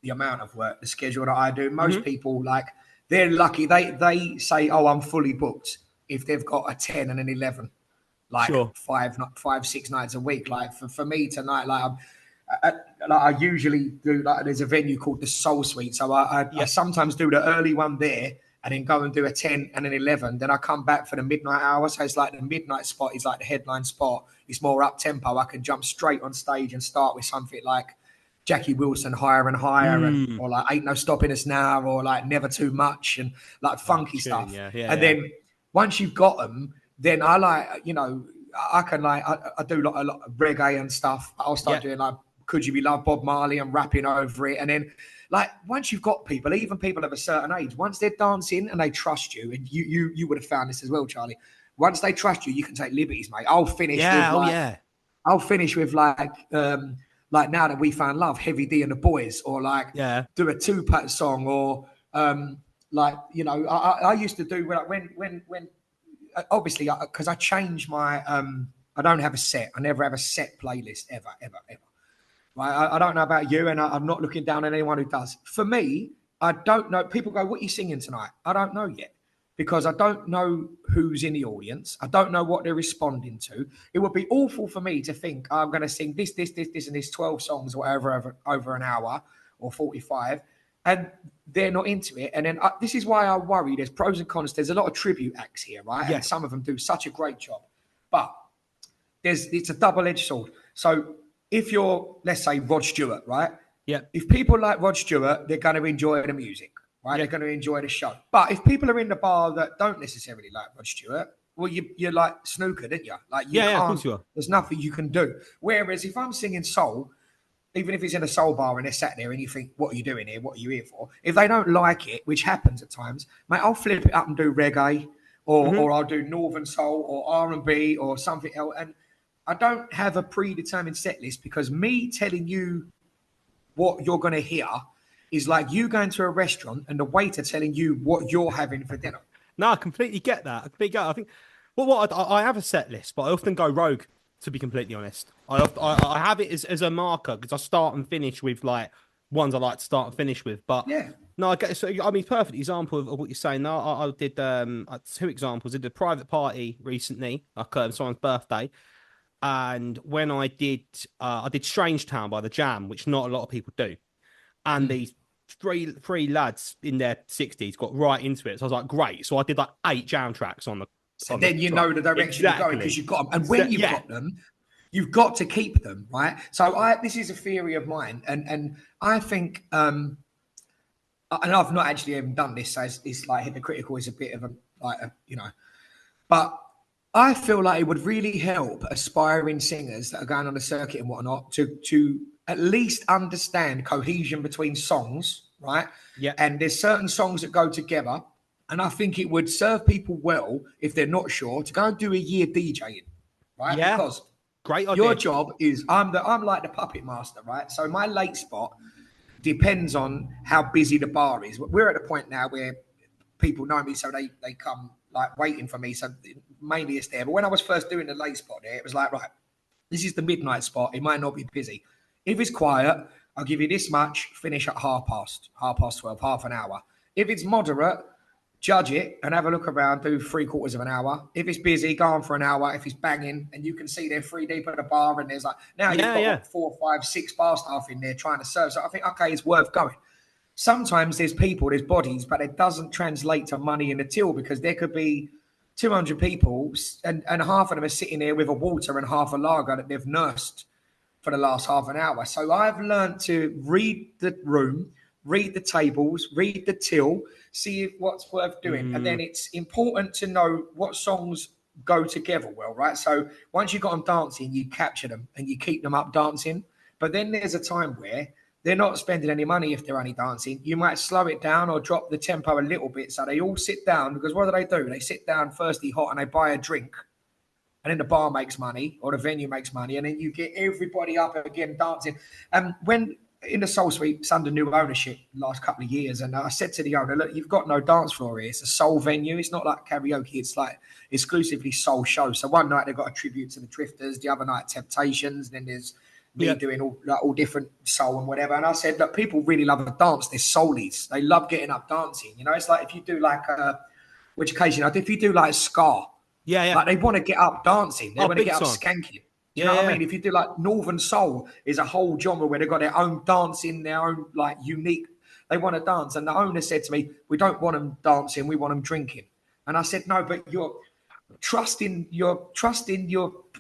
Speaker 2: the amount of work, the schedule that I do. Most people, like, they're lucky. They say, oh, I'm fully booked if they've got a 10 and an 11, like 5-6 nights a week. Like for me tonight, like I usually do, like there's a venue called the Soul Suite. So I sometimes do the early one there and then go and do a 10 and an 11. Then I come back for the midnight hour. So it's like the midnight spot is like the headline spot. It's more up tempo. I can jump straight on stage and start with something like Jackie Wilson, Higher and Higher, or like Ain't No Stopping Us Now, or like Never Too Much, and like funky stuff. Then once you've got them, then I like, I can like, I do like a lot of reggae and stuff. I'll start
Speaker 1: Yeah.
Speaker 2: doing like Could You Be Loved, Bob Marley, and rapping over it. And then like once you've got people, even people of a certain age, once they're dancing and they trust you, and you would have found this as well, Charlie. Once they trust you, you can take liberties, mate.
Speaker 1: Yeah. Oh yeah.
Speaker 2: I'll finish with like Now That We Found Love, Heavy D and the Boys, or like
Speaker 1: Yeah.
Speaker 2: do a Tupac song, or like I used to do when obviously because I change my I don't have a set. I never have a set playlist ever. Right? I don't know about you, and I'm not looking down on anyone who does. For me, I don't know. People go, "What are you singing tonight?" I don't know yet because I don't know who's in the audience. I don't know what they're responding to. It would be awful for me to think I'm going to sing this, and this 12 songs or whatever over an hour or 45, and they're not into it. And then this is why I worry. There's pros and cons. There's a lot of tribute acts here, right?
Speaker 1: Yeah.
Speaker 2: And some of them do such a great job, but it's a double-edged sword. So if you're, let's say, Rod Stewart, right?
Speaker 1: Yeah.
Speaker 2: If people like Rod Stewart, they're going to enjoy the music, right?
Speaker 1: Yeah.
Speaker 2: They're going to enjoy the show. But if people are in the bar that don't necessarily like Rod Stewart, well, you're like snooker, didn't you? Like you
Speaker 1: Yeah. Yeah. Of
Speaker 2: can't.
Speaker 1: course you are.
Speaker 2: There's nothing you can do. Whereas if I'm singing soul, even if it's in a soul bar and they're sat there and you think, what are you doing here? What are you here for? If they don't like it, which happens at times, mate, I'll flip it up and do reggae, or I'll do northern soul or R&B or something else. And I don't have a predetermined set list because me telling you what you're going to hear is like you going to a restaurant and the waiter telling you what you're having for dinner.
Speaker 1: No, I completely get that. I completely get it. I think, well, I have a set list, but I often go rogue. To be completely honest, I have it as a marker because I start and finish with like ones I like to start and finish with. But
Speaker 2: Yeah.
Speaker 1: no, I get so. I mean, perfect example of what you're saying. Now, I did two examples. I did a private party recently, like someone's birthday, and when I did Strange Town by the Jam, which not a lot of people do, and these three lads in their 60s got right into it. So I was like, great. So I did like 8 jam tracks on the
Speaker 2: So
Speaker 1: on the
Speaker 2: then you
Speaker 1: track.
Speaker 2: know the direction you're going because
Speaker 1: Exactly.
Speaker 2: you've got them. And when you've
Speaker 1: Yeah.
Speaker 2: got them, you've got to keep them, right? So this is a theory of mine, and I think, and I've not actually even done this, so it's like hypocritical. Is a bit of but I feel like it would really help aspiring singers that are going on the circuit and whatnot to at least understand cohesion between songs, right?
Speaker 1: Yeah.
Speaker 2: And there's certain songs that go together. And I think it would serve people well if they're not sure to go and do a year DJing, right?
Speaker 1: Yeah.
Speaker 2: Because
Speaker 1: Great
Speaker 2: your
Speaker 1: idea.
Speaker 2: job is I'm like the puppet master, right? So my late spot depends on how busy the bar is. We're at a point now where people know me, so they come like waiting for me. So mainly it's there. But when I was first doing the late spot there, it was like, right, this is the midnight spot. It might not be busy. If it's quiet, I'll give you this much, finish at 12, half an hour. If it's moderate, judge it and have a look around, do 3/4 of an hour. If it's busy, go on for an hour. If it's banging and you can see they're 3 deep at the bar and there's like, now you've got
Speaker 1: Yeah.
Speaker 2: 4, 5, 6 bar staff in there trying to serve. So I think, okay, it's worth going. Sometimes there's people, there's bodies, but it doesn't translate to money in the till because there could be 200 people and half of them are sitting there with a water and half a lager that they've nursed for the last half an hour. So I've learned to read the room, read the tables, read the till, see if what's worth doing. And then it's important to know what songs go together well, right? So once you've got them dancing, you capture them and you keep them up dancing. But then there's a time where they're not spending any money if they're only dancing. You might slow it down or drop the tempo a little bit so they all sit down because what do? They sit down thirsty hot and they buy a drink. And then the bar makes money or the venue makes money. And then you get everybody up again dancing. And when in the Soul Suite, it's under new ownership the last couple of years. And I said to the owner, look, you've got no dance floor here. It's a soul venue. It's not like karaoke. It's like exclusively soul show. So one night they've got a tribute to the Drifters. The other night, Temptations. Then there's me doing all different soul and whatever. And I said, look, people really love a dance. They're soulies. They love getting up dancing. You know, it's like if you do like, which occasion, if you do like ska,
Speaker 1: Yeah.
Speaker 2: like they want to get up dancing. They want to
Speaker 1: Big
Speaker 2: get up
Speaker 1: time.
Speaker 2: skanking. You know what I mean? If you do like Northern Soul is a whole genre where they've got their own dancing, their own like unique, they want to dance. And the owner said to me, we don't want them dancing, we want them drinking. And I said, no, but you're trusting your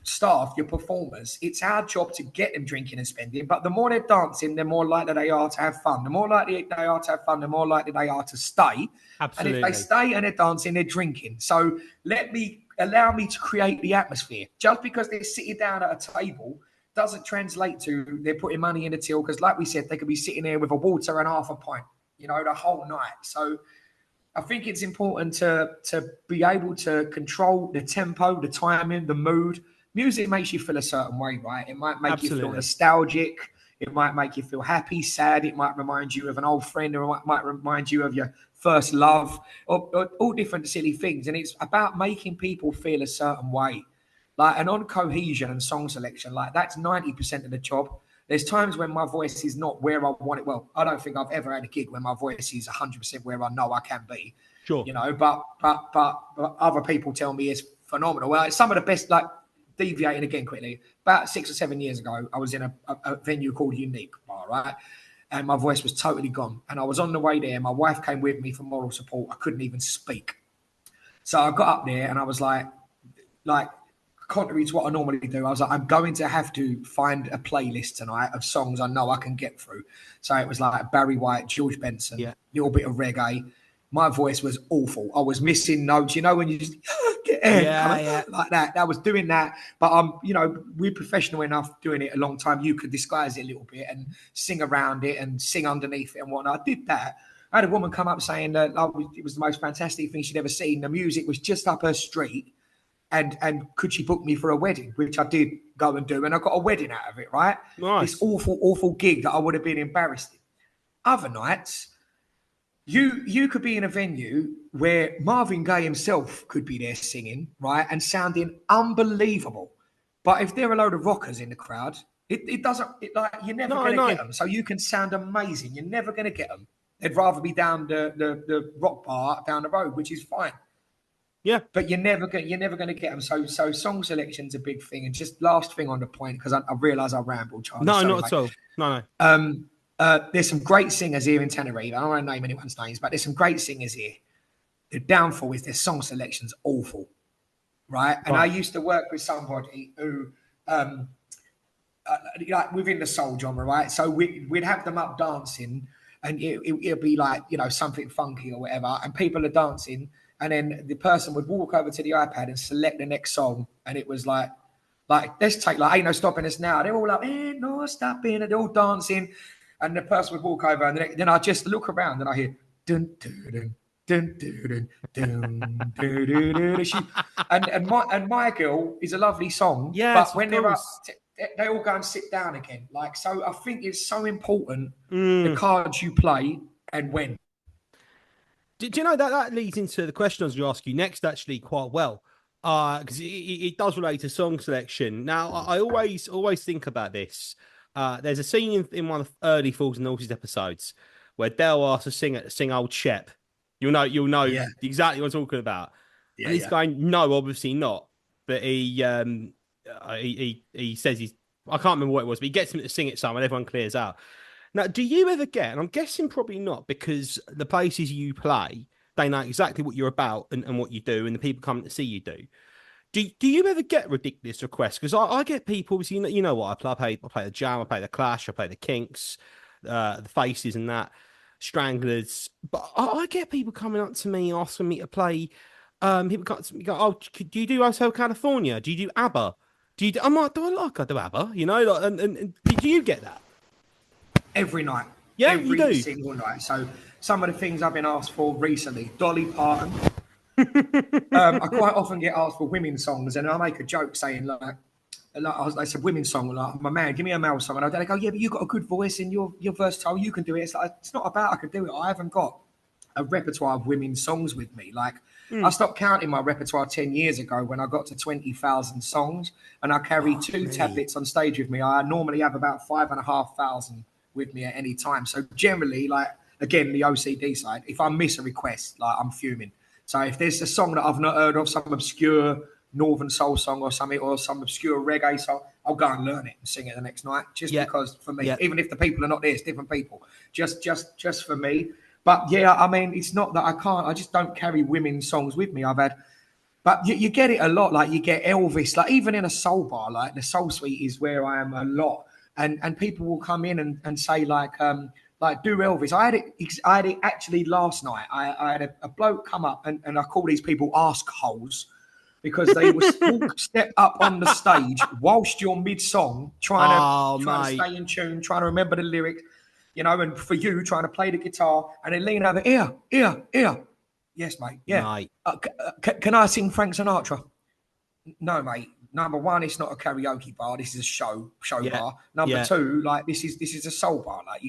Speaker 2: staff, your performers. It's our job to get them drinking and spending. But the more they're dancing, the more likely they are to have fun. The more likely they are to have fun, the more likely they are to stay.
Speaker 1: Absolutely.
Speaker 2: And if they stay and they're dancing, they're drinking. So let me allow me to create the atmosphere. Just because they're sitting down at a table doesn't translate to they're putting money in the till, because like we said, they could be sitting there with a water and half a pint, the whole night. So I think it's important to be able to control the tempo, the timing, the mood. Music makes you feel a certain way, right? It might make you feel
Speaker 1: Absolutely.
Speaker 2: nostalgic. It might make you feel happy, sad. It might remind you of an old friend, or it might remind you of your first love, or all different silly things. And it's about making people feel a certain way. Like, and on cohesion and song selection, like that's 90% of the job. There's times when my voice is not where I want it. Well, I don't think I've ever had a gig where my voice is 100% where I know I can be,
Speaker 1: Sure.
Speaker 2: but other people tell me it's phenomenal. Well, it's some of the best, like, deviating again quickly. About 6 or 7 years ago, I was in a venue called Unique Bar, right? And my voice was totally gone. And I was on the way there. My wife came with me for moral support. I couldn't even speak. So I got up there and I was like, contrary to what I normally do, I was like, I'm going to have to find a playlist tonight of songs I know I can get through. So it was like Barry White, George Benson, a little bit of reggae. My voice was awful. I was missing notes, when you just like that. I was doing that, but we're professional enough doing it a long time. You could disguise it a little bit and sing around it and sing underneath it and whatnot. I did that. I had a woman come up saying that it was the most fantastic thing she'd ever seen. The music was just up her street. And could she book me for a wedding, which I did go and do. And I got a wedding out of it, right?
Speaker 1: Nice.
Speaker 2: This awful, awful gig that I would have been embarrassed in. Other nights, you could be in a venue where Marvin Gaye himself could be there singing, right? And sounding unbelievable. But if there are a load of rockers in the crowd, it doesn't, you're never going to get them. So you can sound amazing. You're never going to get them. They'd rather be down the rock bar down the road, which is fine.
Speaker 1: Yeah,
Speaker 2: but you're never going to get them. So song selection's a big thing. And just last thing on the point, because I realise I ramble, Charlie.
Speaker 1: no,
Speaker 2: Sorry,
Speaker 1: not
Speaker 2: mate.
Speaker 1: at all. No.
Speaker 2: There's some great singers here in Tenerife. I don't want to name anyone's names, but there's some great singers here. The downfall is their song selection's awful, right? And I used to work with somebody who, like within the soul genre, right? So we'd have them up dancing, and it'd be like something funky or whatever, and people are dancing. And then the person would walk over to the iPad and select the next song. And it was like let's take Ain't No Stopping Us Now. They're all like, ain't no stopping. And they're all dancing. And the person would walk over. And then I just look around and I hear, dun, dun, dun, dun, dun, dun, dun, dun. And My Girl is a lovely song.
Speaker 1: Yes,
Speaker 2: but when they're up, they all go and sit down again. So I think it's so important, the cards you play and when.
Speaker 1: Do you know that leads into the question I was going to ask you next, actually, quite well, because it does relate to song selection. Now, I always think about this. There's a scene in one of the early Fools and Horses episodes where Dale asks to sing Old Shep. You'll know exactly what I'm talking about.
Speaker 2: Yeah,
Speaker 1: and he's going, no, obviously not. But he says I can't remember what it was, but he gets him to sing it somewhere. Everyone clears out. Now, do you ever get, and I'm guessing probably not, because the places you play, they know exactly what you're about and what you do, and the people coming to see you do. Do you ever get ridiculous requests? Because I get people, obviously, you know what I play. I play the Jam, I play the Clash, I play the Kinks, the Faces and that, Stranglers. But I get people coming up to me asking me to play. People come to me go, oh, do you do Hotel California? Do you do ABBA? I'm like, I do ABBA? And do you get that?
Speaker 2: Every night.
Speaker 1: Yeah,
Speaker 2: every
Speaker 1: you do.
Speaker 2: single night. So some of the things I've been asked for recently, Dolly Parton. I quite often get asked for women's songs, and I make a joke saying I said women's song, like, my man, give me a male song, and they go, yeah, but you've got a good voice and you're versatile, you can do it. It's not about I can do it. I haven't got a repertoire of women's songs with me. I stopped counting my repertoire 10 years ago when I got to 20,000 songs, and I carry two tablets on stage with me. I normally have about 5,500 with me at any time. So generally, again, the OCD side, if I miss a request, I'm fuming. So if there's a song that I've not heard of, some obscure Northern soul song or something, or some obscure reggae song, I'll go and learn it and sing it the next night. Because for me, even if the people are not there, it's different people. Just for me. But yeah, I mean, it's not that I just don't carry women's songs with me. But you get it a lot. You get Elvis, even in a soul bar, the Soul Suite is where I am a lot. And people will come in and say do Elvis. I had it actually last night. I had a bloke come up and I call these people ask holes. because they were step up on the stage whilst you're mid-song,
Speaker 1: Oh,
Speaker 2: trying to
Speaker 1: mate.
Speaker 2: stay in tune, trying to remember the lyric, you know, and for you trying to play the guitar, and then lean over, ear, ear, ear. Yes, mate. Yeah.
Speaker 1: Mate.
Speaker 2: Can I sing Frank Sinatra? No, mate. Number one, it's not a karaoke bar. This is a show
Speaker 1: Yeah.
Speaker 2: bar. Number
Speaker 1: Yeah.
Speaker 2: two, like this is a soul bar. Like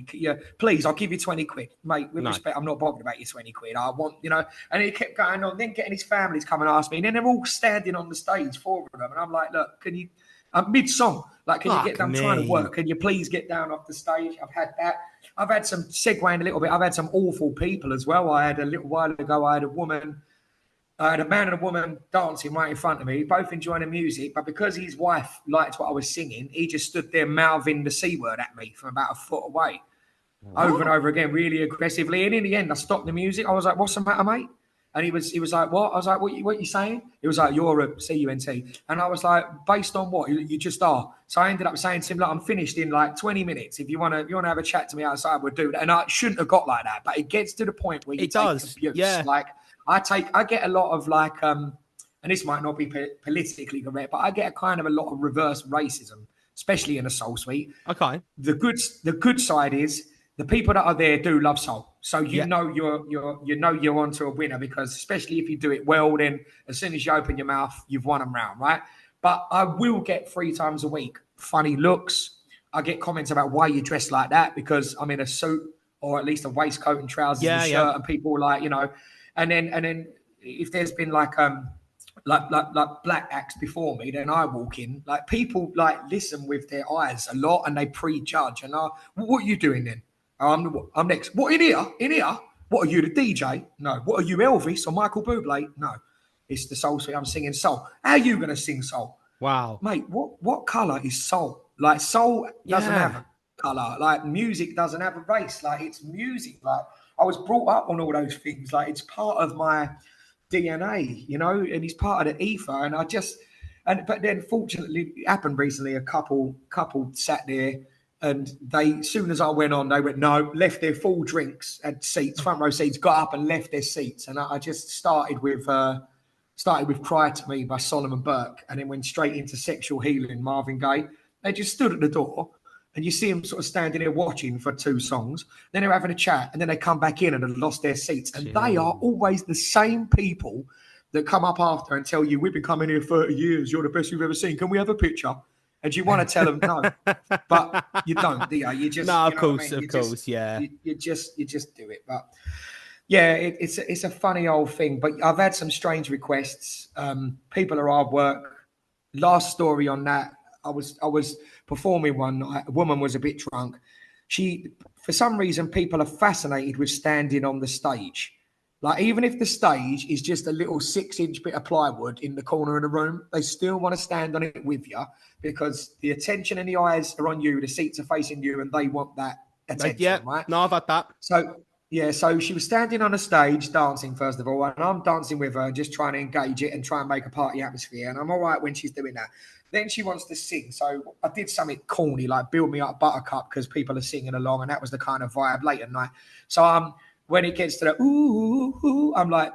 Speaker 2: please, I'll give you 20 quid, mate. With
Speaker 1: No.
Speaker 2: respect, I'm not bothered about your 20 quid. I want, you know. And he kept going on. Then getting his families come and ask me, and then they're all standing on the stage, four of them, and I'm like, look, can you? I'm mid song. Like, can you get
Speaker 1: Fuck
Speaker 2: down? I'm trying to
Speaker 1: me.
Speaker 2: work. Can you please get down off the stage? I've had that. I've had some segueing a little bit. I've had some awful people as well. I had a little while ago. I had a woman. I had a man and a woman dancing right in front of me, both enjoying the music. But because his wife liked what I was singing, he just stood there mouthing the C word at me from about a foot away, over and
Speaker 1: What?
Speaker 2: over again, really aggressively. And in the end, I stopped the music. I was like, "What's the matter, mate?" And he was like, "What?" I was like, "What you saying?" He was like, "You're a CUNT." And I was like, "Based on what? You just are." So I ended up saying to him, "Look, I'm finished in like 20 minutes. If you want to have a chat to me outside, we'll do that." And I shouldn't have got like that, but it gets to the point where you
Speaker 1: It
Speaker 2: take
Speaker 1: does.
Speaker 2: abuse.
Speaker 1: Yeah.
Speaker 2: Like I get a lot of like, and this might not be politically correct, but I get a kind of a lot of reverse racism, especially in a soul suite.
Speaker 1: Okay.
Speaker 2: The good side is the people that are there do love soul, so
Speaker 1: Yeah.
Speaker 2: you're onto a winner, because especially if you do it well, then as soon as you open your mouth, you've won them round, right? But I will get 3 times a week funny looks. I get comments about why you dress like that because I'm in a suit or at least a waistcoat and trousers and
Speaker 1: Yeah.
Speaker 2: a
Speaker 1: Yeah.
Speaker 2: shirt, and people like, and then if there's been like black acts before me, then I walk in. Like people like listen with their eyes a lot and they prejudge. And what are you doing then? I'm next. What in here? In here? What are you, the DJ? No. What are you, Elvis or Michael Bublé? No. It's the soul suite. I'm singing soul. How are you gonna sing soul,
Speaker 1: Wow.
Speaker 2: mate? What color is soul? Like soul doesn't have
Speaker 1: Yeah.
Speaker 2: a color. Like music doesn't have a race. Like it's music. Like I was brought up on all those things. Like it's part of my DNA, and he's part of the ether. And but then fortunately it happened recently. A couple sat there, and as soon as I went on, they went no, left their full drinks, had seats, front row seats, got up and left their seats. And I just started with "Cry to Me" by Solomon Burke, and then went straight into "Sexual Healing," Marvin Gaye. They just stood at the door. And you see them sort of standing there watching for 2 songs. Then they're having a chat, and then they come back in and have lost their seats. And they are always the same people that come up after and tell you, "We've been coming here 30 years. You're the best we've ever seen. Can we have a picture?" And you want to tell them no, but you don't, do you? You just,
Speaker 1: No,
Speaker 2: you
Speaker 1: of
Speaker 2: know what I
Speaker 1: course,
Speaker 2: mean?
Speaker 1: of course, yeah.
Speaker 2: You just do it. But yeah, it's a funny old thing. But I've had some strange requests. People are hard work. Last story on that. I was performing one night. A woman was a bit drunk. For some reason, people are fascinated with standing on the stage. Like even if the stage is just a little 6-inch bit of plywood in the corner of the room, they still want to stand on it with you because the attention and the eyes are on you. The seats are facing you, and they want that
Speaker 1: Yeah.
Speaker 2: attention, right?
Speaker 1: No, I've had that.
Speaker 2: So yeah, so she was standing on a stage dancing first of all, and I'm dancing with her, just trying to engage it and try and make a party atmosphere. And I'm all right when she's doing that. Then she wants to sing, so I did something corny like "Build Me Up, Buttercup" because people are singing along, and that was the kind of vibe late at night. So when it gets to the ooh, ooh, I'm like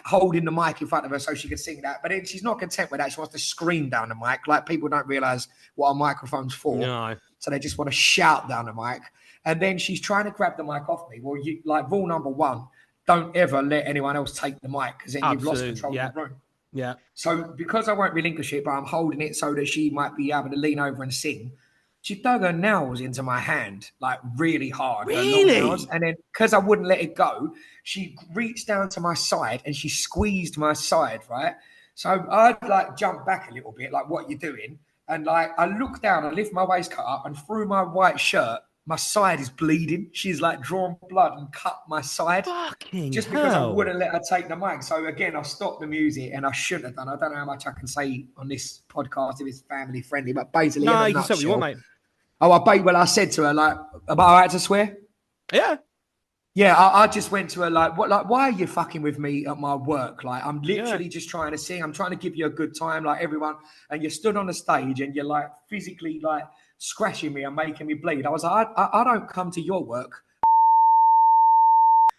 Speaker 2: holding the mic in front of her so she can sing that. But then she's not content with that. She wants to scream down the mic. Like people don't realize what a microphone's for,
Speaker 1: No.
Speaker 2: so they just want to shout down the mic. And then she's trying to grab the mic off me. Well, you like rule number 1: don't ever let anyone else take the mic because then you've lost
Speaker 1: Absolutely.
Speaker 2: control
Speaker 1: Yeah.
Speaker 2: of the room.
Speaker 1: Yeah.
Speaker 2: So because I won't relinquish it, but I'm holding it so that she might be able to lean over and sing, she dug her nails into my hand, like really hard, her long nails.
Speaker 1: Really?
Speaker 2: And then because I wouldn't let it go, she reached down to my side and she squeezed my side, right? So I'd like jump back a little bit, like, "What are you doing?" And like I look down, I lift my waistcoat up, and through my white shirt, my side is bleeding. She's like drawn blood and cut my side
Speaker 1: Fucking
Speaker 2: just because I
Speaker 1: hell.
Speaker 2: wouldn't let her take the mic. So again, I stopped the music, and I shouldn't have done. I don't know how much I can say on this podcast if it's family friendly, but basically in
Speaker 1: No,
Speaker 2: a
Speaker 1: you can say what you want,
Speaker 2: nutshell,
Speaker 1: mate.
Speaker 2: I said to her, like, "Am I all right to swear?"
Speaker 1: Yeah.
Speaker 2: Yeah, I just went to her like, "What? Like, why are you fucking with me at my work? Like, I'm
Speaker 1: Yeah.
Speaker 2: literally just trying to sing. I'm trying to give you a good time, like everyone." And you stood on the stage and you're like physically like scratching me and making me bleed. I was like, I don't come to your work.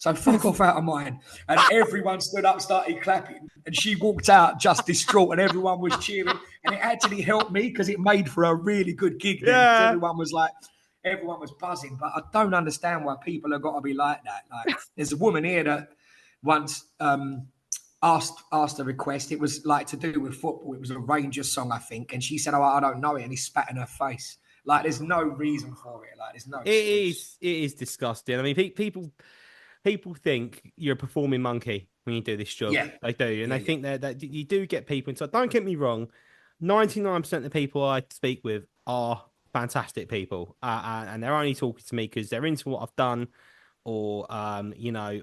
Speaker 2: So fuck off out of mine. And everyone stood up, started clapping. And she walked out just distraught and everyone was cheering. And it actually helped me because it made for a really good gig then. Because
Speaker 1: Yeah.
Speaker 2: everyone was buzzing. But I don't understand why people have got to be like that. Like there's a woman here that once asked a request. It was like to do with football. It was a Rangers song, I think. And she said, "Oh, I don't know it." And he spat in her face. Like there's no reason for it. Like there's no excuse.
Speaker 1: It is disgusting. I mean, people think you're a performing monkey when you do this job.
Speaker 2: Yeah.
Speaker 1: They do, and
Speaker 2: Yeah,
Speaker 1: they
Speaker 2: yeah.
Speaker 1: think that you do get people inside. Don't get me wrong, 99% of the people I speak with are fantastic people, and they're only talking to me because they're into what I've done, or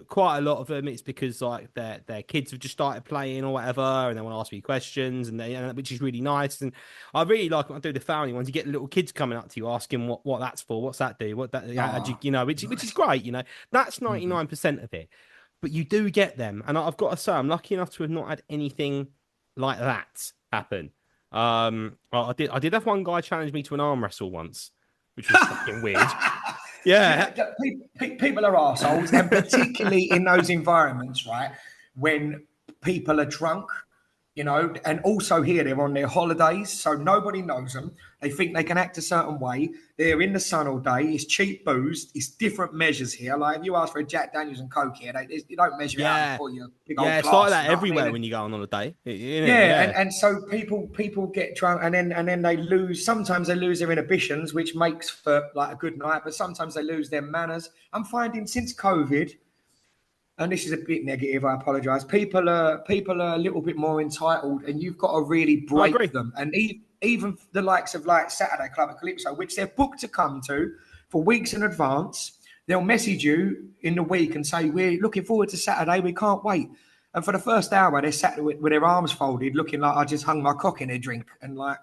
Speaker 1: quite a lot of them it's because like their kids have just started playing or whatever, and they want to ask me questions, which is really nice. And I really like when I do the family ones. You get little kids coming up to you asking what that's for, what's that do, what that
Speaker 2: Oh,
Speaker 1: which is great. That's
Speaker 2: mhm.
Speaker 1: 99% of it, but you do get them, and I've got to say I'm lucky enough to have not had anything like that happen. Well, I did have one guy challenge me to an arm wrestle once, which was fucking weird. Yeah.
Speaker 2: People are assholes, and particularly in those environments, right? When people are drunk, and also here they're on their holidays, so nobody knows them. They think they can act a certain way. They're in the sun all day. It's cheap booze. It's different measures here. Like if you ask for a Jack Daniels and Coke here, you don't measure it out and
Speaker 1: Yeah.
Speaker 2: pour you a big old
Speaker 1: Yeah, it's like
Speaker 2: glass.
Speaker 1: that
Speaker 2: You know what I mean?
Speaker 1: everywhere when you go on holiday, isn't it?
Speaker 2: Yeah,
Speaker 1: Yeah.
Speaker 2: and so people get drunk and then they lose. Sometimes they lose their inhibitions, which makes for like a good night. But sometimes they lose their manners. I'm finding since COVID, and this is a bit negative. I apologise. People are a little bit more entitled, and you've got to really
Speaker 1: I
Speaker 2: break
Speaker 1: agree.
Speaker 2: them. And even the likes of like Saturday Club at Calypso, which they're booked to come to for weeks in advance. They'll message you in the week and say, "We're looking forward to Saturday. We can't wait." And for the first hour, they're sat with their arms folded, looking like I just hung my cock in a drink. And like,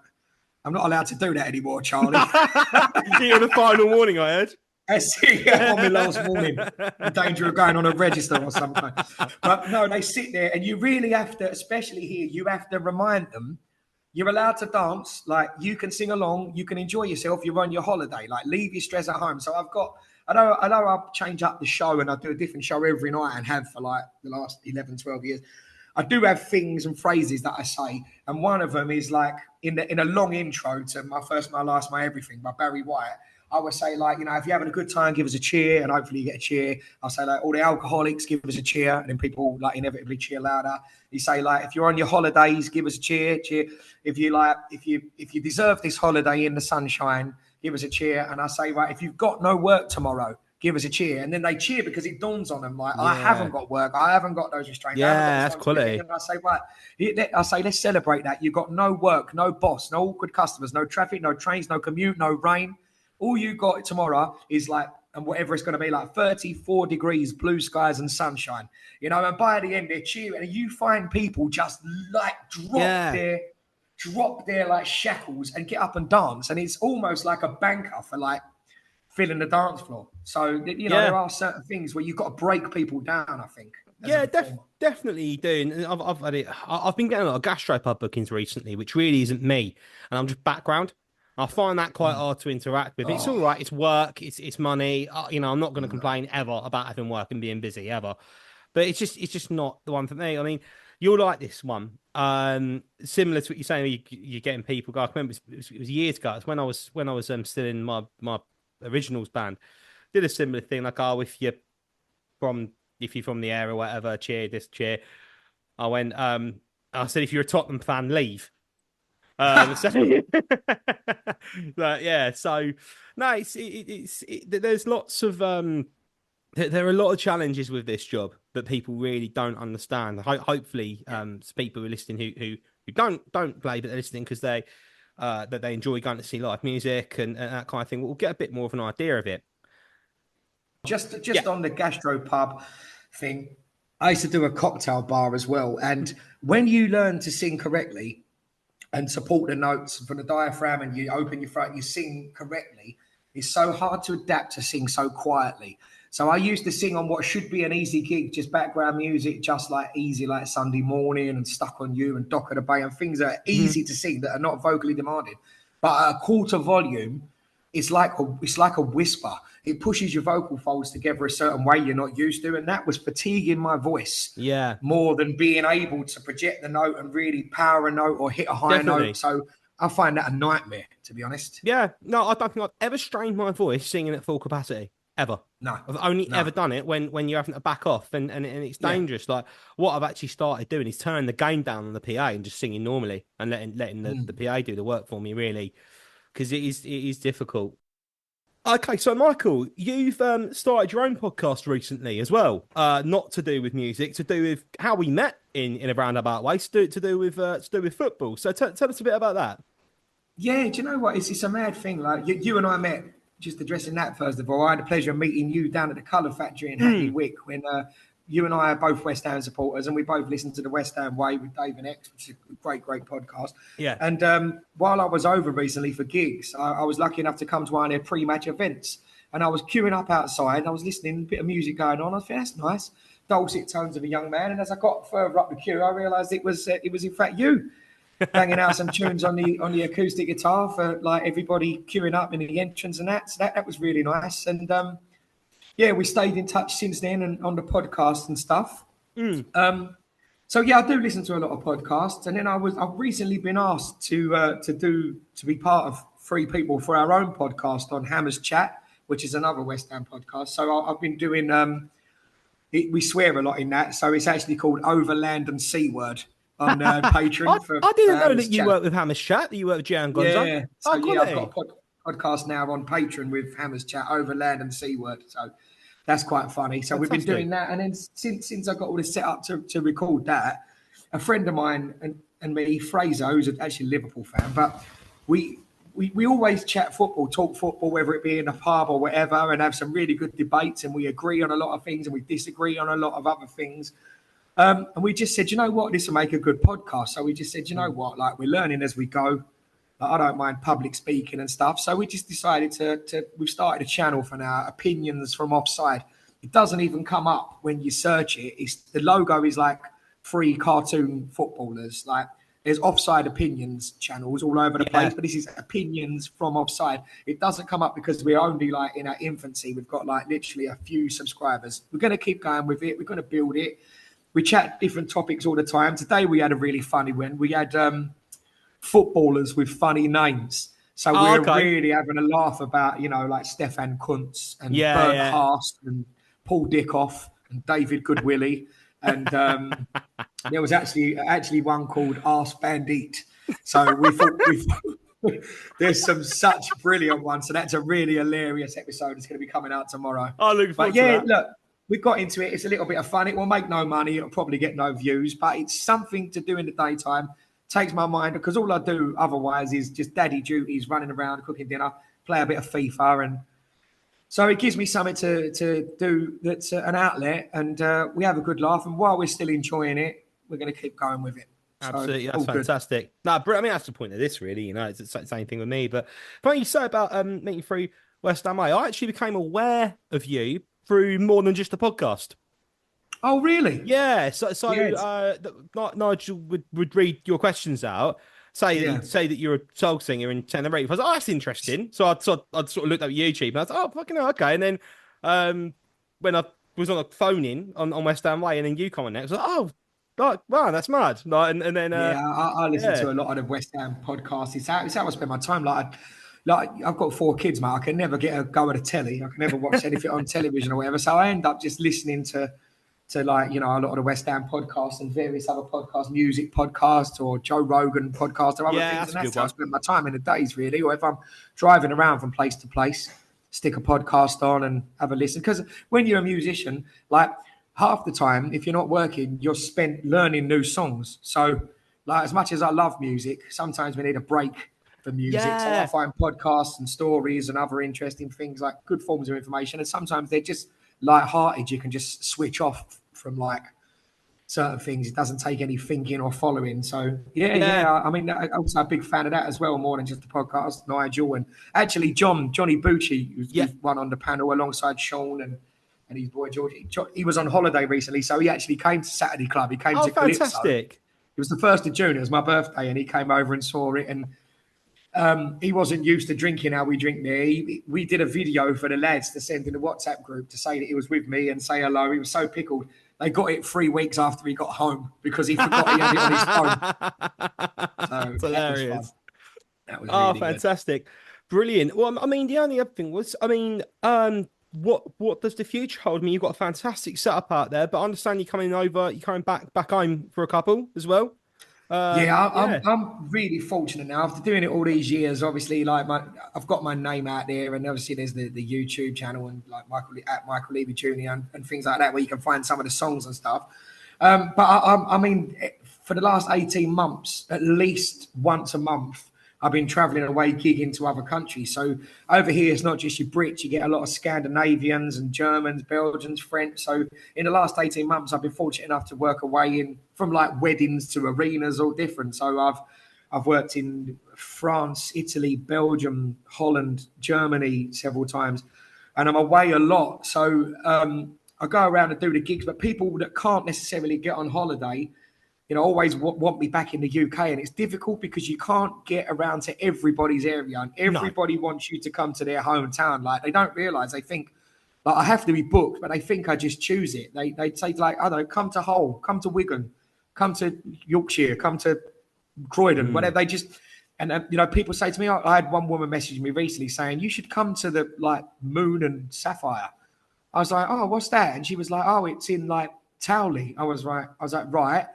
Speaker 2: I'm not allowed to do that anymore, Charlie.
Speaker 1: You're the final warning, I heard.
Speaker 2: I see on me last morning, in danger of going on a register or something. But no, they sit there and you really have to, especially here, you have to remind them you're allowed to dance. Like you can sing along, you can enjoy yourself. You're on your holiday. Like leave your stress at home. So I know I change up the show and I do a different show every night and have for like the last 11, 12 years. I do have things and phrases that I say. And one of them is like in a long intro to My First, My Last, My Everything by Barry White. I would say like, if you're having a good time, give us a cheer, and hopefully you get a cheer. I'll say like all the alcoholics, give us a cheer, and then people like inevitably cheer louder. You say like, if you're on your holidays, give us a cheer. If you deserve this holiday in the sunshine, give us a cheer. And I say, right, if you've got no work tomorrow, give us a cheer. And then they cheer because it dawns on them like, I haven't
Speaker 1: Yeah.
Speaker 2: got work, I haven't got those restraints, I haven't got
Speaker 1: Yeah, that's
Speaker 2: responsibility.
Speaker 1: quality.
Speaker 2: And I say, right, let's celebrate that. You've got no work, no boss, no awkward customers, no traffic, no trains, no commute, no rain. All you got tomorrow is like, and whatever it's going to be, like 34 degrees, blue skies and sunshine, and by the end they're cheering, and you find people just like
Speaker 1: Yeah.
Speaker 2: drop their like shackles and get up and dance. And it's almost like a banker for like filling the dance floor. So,
Speaker 1: Yeah.
Speaker 2: there are certain things where you've got to break people down, I think, as a
Speaker 1: Yeah,
Speaker 2: performer.
Speaker 1: definitely do. And I've had it. I've been getting a lot of gastropub bookings recently, which really isn't me, and I'm just background. I find that quite hard to interact with. It's all
Speaker 2: Oh,
Speaker 1: right. It's work. It's money. I'm not going to complain ever about having work and being busy ever. But it's just not the one for me. I mean, you'll like this one. Similar to what you're saying, you're getting people. I remember it was years ago. It's when I was still in my originals band. Did a similar thing like, oh, from if you're from the area or whatever, cheer this cheer. I went. I said, if you're a Tottenham fan, leave. So, but yeah, so no, there's lots of there are a lot of challenges with this job that people really don't understand. Hopefully, people who are listening who don't play, but they're listening because that they enjoy going to see live music and that kind of thing, will get a bit more of an idea of it. Yeah.
Speaker 2: just on the gastropub thing, I used to do a cocktail bar as well. And when you learn to sing correctly and support the notes from the diaphragm and you open your throat and you sing correctly, it's so hard to adapt to sing so quietly. So I used to sing on what should be an easy gig, just background music, just like easy, like Sunday Morning and Stuck on You and Dock of the Bay and things that are
Speaker 1: Mhm.
Speaker 2: easy to sing that are not vocally demanded. But at a quarter volume, it's like a whisper. it pushes your vocal folds together a certain way you're not used to, and that was fatiguing my voice
Speaker 1: Yeah,
Speaker 2: more than being able to project the note and really power a note or hit a high note.
Speaker 1: definitely.
Speaker 2: So I find that a nightmare, to be honest.
Speaker 1: Yeah, no, I don't think I've ever strained my voice singing at full capacity ever.
Speaker 2: No,
Speaker 1: I've only
Speaker 2: no,
Speaker 1: ever done it when you're having to back off, and it's
Speaker 2: yeah.
Speaker 1: dangerous. Like what I've actually started doing is turning the gain down on the PA and just singing normally and letting the PA do the work for me, really, because it is difficult. Okay, so Michael, you've started your own podcast recently as well. Not to do with music, to do with how we met in a roundabout way, to do with football. So tell us a bit about that.
Speaker 2: Yeah, do you know what? It's a mad thing. Like you and I met, just addressing that first of all. I had the pleasure of meeting you down at the Colour Factory in Hackney
Speaker 1: Mm,
Speaker 2: Wick when you and I are both West Ham supporters, and we both listened to the West Ham Way with Dave and X, which is a great, great podcast.
Speaker 1: yeah.
Speaker 2: And while I was over recently for gigs, I was lucky enough to come to one of their pre-match events, and I was queuing up outside. I was listening, a bit of music going on. I thought that's nice, dulcet tones of a young man. And as I got further up the queue, I realised it was in fact you banging out some tunes on the acoustic guitar for like everybody queuing up in the entrance and that. So that was really nice. And yeah, we stayed in touch since then and on the podcast and stuff.
Speaker 1: Mm.
Speaker 2: So yeah, I do listen to a lot of podcasts. And then I've recently been asked to be part of three people for our own podcast on Hammers Chat, which is another West Ham podcast. So I've been doing we swear a lot in that. So it's actually called Overland and C Word on
Speaker 1: I,
Speaker 2: Patreon for
Speaker 1: I didn't know
Speaker 2: Hammers
Speaker 1: that you
Speaker 2: Chat.
Speaker 1: work with Hammer's Chat, that you work with Jay and Gonzo.
Speaker 2: Yeah. So
Speaker 1: Oh,
Speaker 2: yeah, I've got
Speaker 1: quality.
Speaker 2: a podcast now on Patreon with Hammers Chat over land and C Word. So that's quite funny. So we've been
Speaker 1: Fantastic.
Speaker 2: doing that, and then since I got all this set up to record that, a friend of mine and me, Fraser, who's actually a Liverpool fan, but we always chat football, talk football, whether it be in a pub or whatever, and have some really good debates, and we agree on a lot of things and we disagree on a lot of other things. And we just said, you know what, this will make a good podcast. So we just said, you know what, like we're learning as we go. Like, I don't mind public speaking and stuff. So we just decided we've started a channel for now, Opinions from Offside. It doesn't even come up when you search it. The logo is like three cartoon footballers. Like there's Offside Opinions channels all over the
Speaker 1: Yeah.
Speaker 2: place, but this is Opinions from Offside. It doesn't come up because we're only like in our infancy. We've got like literally a few subscribers. We're going to keep going with it. We're going to build it. We chat different topics all the time. Today we had a really funny one. We had footballers with funny names. So
Speaker 1: Oh,
Speaker 2: we're
Speaker 1: okay.
Speaker 2: really having a laugh about, like Stefan Kuntz and
Speaker 1: Yeah,
Speaker 2: Bernd
Speaker 1: yeah.
Speaker 2: Haast and Paul Dickoff and David Goodwillie. And there was actually one called Arse Bandit. So we thought there's some such brilliant ones. So that's a really hilarious episode. It's going to be coming out tomorrow.
Speaker 1: I look forward
Speaker 2: But
Speaker 1: to
Speaker 2: yeah,
Speaker 1: that.
Speaker 2: look, we got into it. It's a little bit of fun. It will make no money. It'll probably get no views, but it's something to do in the daytime. Takes my mind because all I do otherwise is just daddy duties, running around, cooking dinner, play a bit of FIFA, and so it gives me something to do that's an outlet, and we have a good laugh. And while we're still enjoying it, we're going to keep going with it. So
Speaker 1: Absolutely, that's
Speaker 2: all good.
Speaker 1: fantastic. No, but I mean that's the point of this, really. It's the same thing with me. But funny you say about meeting through West Ham. I actually became aware of you through more than just a podcast.
Speaker 2: Oh, really?
Speaker 1: Yeah, so
Speaker 2: Yes.
Speaker 1: Nigel would read your questions out,
Speaker 2: Yeah.
Speaker 1: say that you're a soul singer in Tenerife. I was like, oh, that's interesting. I'd sort of looked up YouTube and I was like, oh, fucking hell, okay. And then when I was on a phone in on West Ham Way, and then you come on next, I was like, oh, like, wow, that's mad. Like, and then
Speaker 2: Yeah, I listen
Speaker 1: yeah,
Speaker 2: to a lot of the West Ham podcasts. It's how I spend my time. Like I've got four kids, mate. I can never get a go at a telly. I can never watch anything on television or whatever. So I end up just listening to like, a lot of the West Ham podcasts and various other podcasts, music podcasts or Joe Rogan podcast or other
Speaker 1: yeah,
Speaker 2: things.
Speaker 1: that's
Speaker 2: And
Speaker 1: a
Speaker 2: that's
Speaker 1: good
Speaker 2: how I
Speaker 1: one.
Speaker 2: spend my time in the days, really. Or if I'm driving around from place to place, stick a podcast on and have a listen. Because when you're a musician, like half the time, if you're not working, you're spent learning new songs. So like as much as I love music, sometimes we need a break for music. So I
Speaker 1: Yeah,
Speaker 2: find podcasts and stories and other interesting things like good forms of information. And sometimes they're just light-hearted. You can just switch off from like certain things. It doesn't take any thinking or following. So
Speaker 1: yeah,
Speaker 2: yeah. I mean, I'm also a big fan of that as well, more than just the podcast. Nigel and actually Johnny Bucci,
Speaker 1: yeah.
Speaker 2: who's one on the panel alongside Sean and his boy George. He was on holiday recently, so he actually came to Saturday Club. He came
Speaker 1: Oh,
Speaker 2: to Calypso.
Speaker 1: fantastic.
Speaker 2: It was the 1st of June. It was my birthday, and he came over and saw it. And He wasn't used to drinking how we drink there. We did a video for the lads to send in the WhatsApp group to say that he was with me and say hello. He was so pickled. They got it 3 weeks after he got home because he forgot he had it on his phone. So
Speaker 1: It's
Speaker 2: that was fun.
Speaker 1: hilarious.
Speaker 2: That was
Speaker 1: Oh,
Speaker 2: really good.
Speaker 1: fantastic. Brilliant. Well, I mean, the only other thing was, what does the future hold? I mean, you've got a fantastic setup out there, but I understand you're coming back home for a couple as well.
Speaker 2: Yeah,
Speaker 1: Yeah.
Speaker 2: I'm really fortunate now after doing it all these years. Obviously, like I've got my name out there, and obviously there's the YouTube channel and like Michael Leavy Jr. And things like that where you can find some of the songs and stuff. But I mean, for the last 18 months, at least once a month, I've been traveling away, gigging to other countries. So over here, it's not just your Brits, you get a lot of Scandinavians and Germans, Belgians, French. So in the last 18 months, I've been fortunate enough to work away in from like weddings to arenas, all different. So I've worked in France, Italy, Belgium, Holland, Germany several times, and I'm away a lot. So I go around and do the gigs, but people that can't necessarily get on holiday, always want me back in the UK. And it's difficult because you can't get around to everybody's area and
Speaker 1: No.
Speaker 2: everybody wants you to come to their hometown. Like they don't realize, they think like I have to be booked, but they think I just choose it. They say like, I don't know, come to Hull, come to Wigan, come to Yorkshire, come to Croydon,
Speaker 1: Mm.
Speaker 2: whatever. They just, and people say to me, I had one woman message me recently saying, you should come to the like Moon and Sapphire. I was like, oh, what's that? And she was like, oh, it's in like Towley. I was like, right.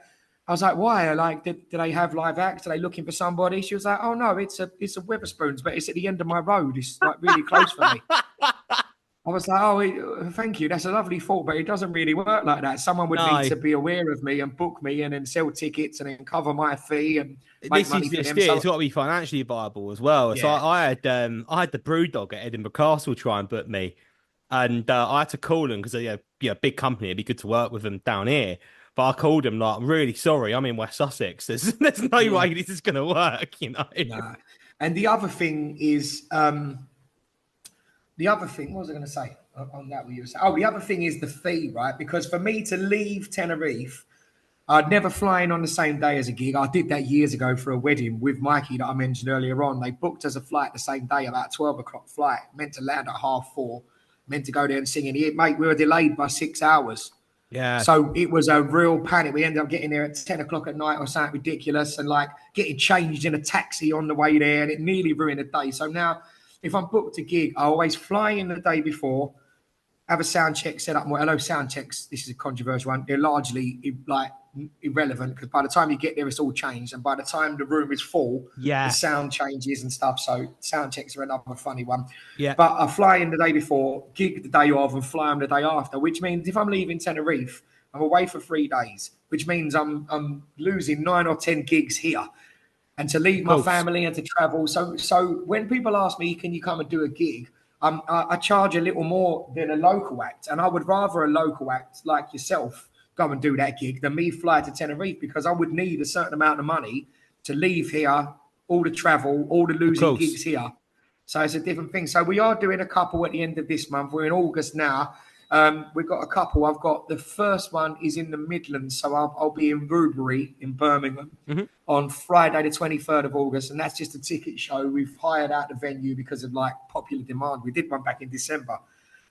Speaker 2: I was like, why? Like, do they have live acts? Are they looking for somebody? She was like, oh no, it's a Weatherspoons, but it's at the end of my road. It's like really close for me. I was like, oh, thank you. That's a lovely thought, but it doesn't really work like that. Someone would need
Speaker 1: No.
Speaker 2: to be aware of me and book me and then sell tickets and then cover my fee and make
Speaker 1: This
Speaker 2: money
Speaker 1: is
Speaker 2: for
Speaker 1: just
Speaker 2: them.
Speaker 1: it.
Speaker 2: So
Speaker 1: It's got to be financially viable as well. So
Speaker 2: yeah,
Speaker 1: I had the Brewdog at Edinburgh Castle try and book me, and I had to call them because they're big company. It'd be good to work with them down here. But I called them like, I'm really sorry. I'm in West Sussex. There's no
Speaker 2: yeah,
Speaker 1: way this is gonna work.
Speaker 2: nah. And the other thing is, the other thing, what was I going to say on that? What you were saying? Oh, the other thing is the fee, right? Because for me to leave Tenerife, I'd never fly in on the same day as a gig. I did that years ago for a wedding with Mikey that I mentioned earlier on. They booked us a flight the same day, about 12 o'clock flight, meant to land at 4:30, meant to go there and sing. And mate, we were delayed by 6 hours.
Speaker 1: Yeah,
Speaker 2: So it was a real panic. We ended up getting there at 10 o'clock at night or something ridiculous and like getting changed in a taxi on the way there. And it nearly ruined the day. So now, if I'm booked a gig, I always fly in the day before, have a sound check set up. Well, hello, sound checks. This is a controversial one. They're largely like irrelevant because by the time you get there, it's all changed, and by the time the room is full, the
Speaker 1: yeah,
Speaker 2: sound changes and stuff. So sound checks are another funny one.
Speaker 1: yeah.
Speaker 2: But I fly in the day before, gig the day of, and fly on the day after. Which means if I'm leaving Tenerife, I'm away for 3 days, which means I'm losing 9 or 10 gigs here and to leave
Speaker 1: Of
Speaker 2: my
Speaker 1: course.
Speaker 2: family and to travel. So when people ask me, can you come and do a gig? I charge a little more than a local act, and I would rather a local act like yourself go and do that gig than me fly to Tenerife because I would need a certain amount of money to leave here, all the travel, all the
Speaker 1: Of
Speaker 2: losing
Speaker 1: course.
Speaker 2: gigs here. So it's a different thing. So we are doing a couple at the end of this month. We're in August now. We've got a couple. I've got the first one is in the Midlands, so I'll be in Rubery in Birmingham
Speaker 1: Hmm.
Speaker 2: on Friday, the 23rd of August, and that's just a ticket show. We've hired out the venue because of like popular demand. We did one back in December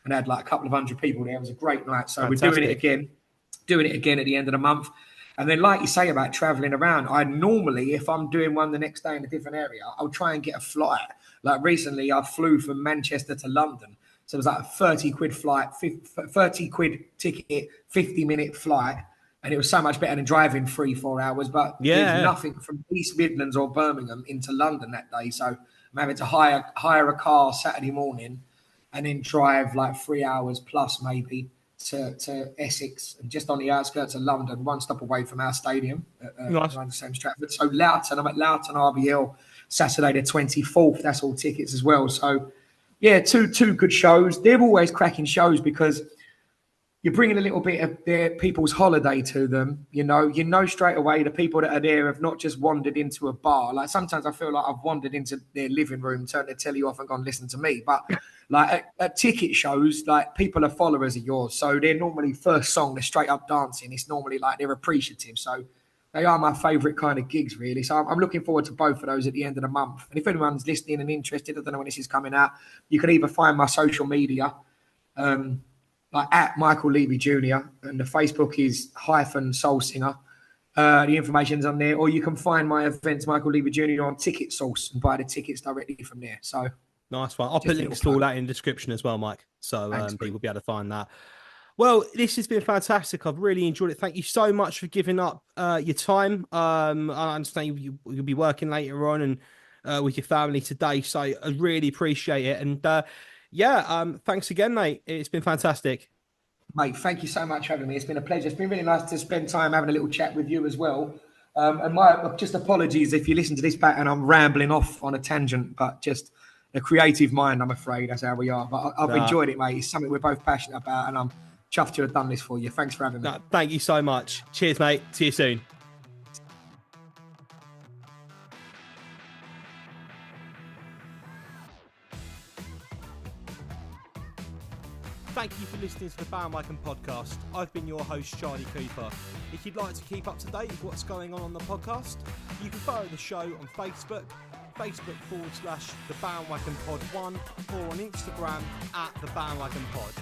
Speaker 2: and had like a couple of hundred people there. It was a great night. So we're
Speaker 1: Fantastic.
Speaker 2: doing it again at the end of the month. And then, like you say about traveling around, I normally, if I'm doing one the next day in a different area, I'll try and get a flight. Like recently, I flew from Manchester to London. So it was like a 30 quid flight, 30 quid ticket, 50-minute flight. And it was so much better than driving 3-4 hours. But there's
Speaker 1: Yeah.
Speaker 2: nothing from East Midlands or Birmingham into London that day. So I'm having to hire a car Saturday morning and then drive like 3 hours plus maybe to Essex and just on the outskirts of London, one stop away from our stadium
Speaker 1: Nice.
Speaker 2: around the same Stratford. So Loughton, I'm at Loughton RBL Saturday the 24th. That's all tickets as well. So yeah, two good shows. They're always cracking shows because you're bringing a little bit of their people's holiday to them. You know straight away the people that are there have not just wandered into a bar. Like sometimes I feel like I've wandered into their living room, turned the telly off, and gone listen to me. But like at ticket shows, like people are followers of yours, so they're normally first song they're straight up dancing. It's normally like they're appreciative. So they are my favourite kind of gigs, really. So I'm looking forward to both of those at the end of the month. And if anyone's listening and interested, I don't know when this is coming out, you can either find my social media, like at Michael Leavy Jr. and the Facebook is _Soul Singer. The information's on there, or you can find my events, Michael Leavy Jr. on Ticket Source and buy the tickets directly from there. So
Speaker 1: nice one. I'll put links to all that in the description as well, Mike. So people will be able to find that. Well, this has been fantastic. I've really enjoyed it. Thank you so much for giving up your time. I understand you'll be working later on and with your family today, so I really appreciate it. And thanks again, mate. It's been fantastic.
Speaker 2: Mate, thank you so much for having me. It's been a pleasure. It's been really nice to spend time having a little chat with you as well. And my just apologies if you listen to this back and I'm rambling off on a tangent, but just a creative mind, I'm afraid, that's how we are. But I've enjoyed it, mate. It's something we're both passionate about, and I'm chuffed to have done this for you. Thanks for having me.
Speaker 1: No, thank you so much. Cheers, mate. See you soon. Thank you for listening to the Bandwagon Podcast. I've been your host, Charlie Cooper. If you'd like to keep up to date with what's going on the podcast, you can follow the show on Facebook, Facebook.com/The Bandwagon Pod 1, or on Instagram @The Bandwagon Pod.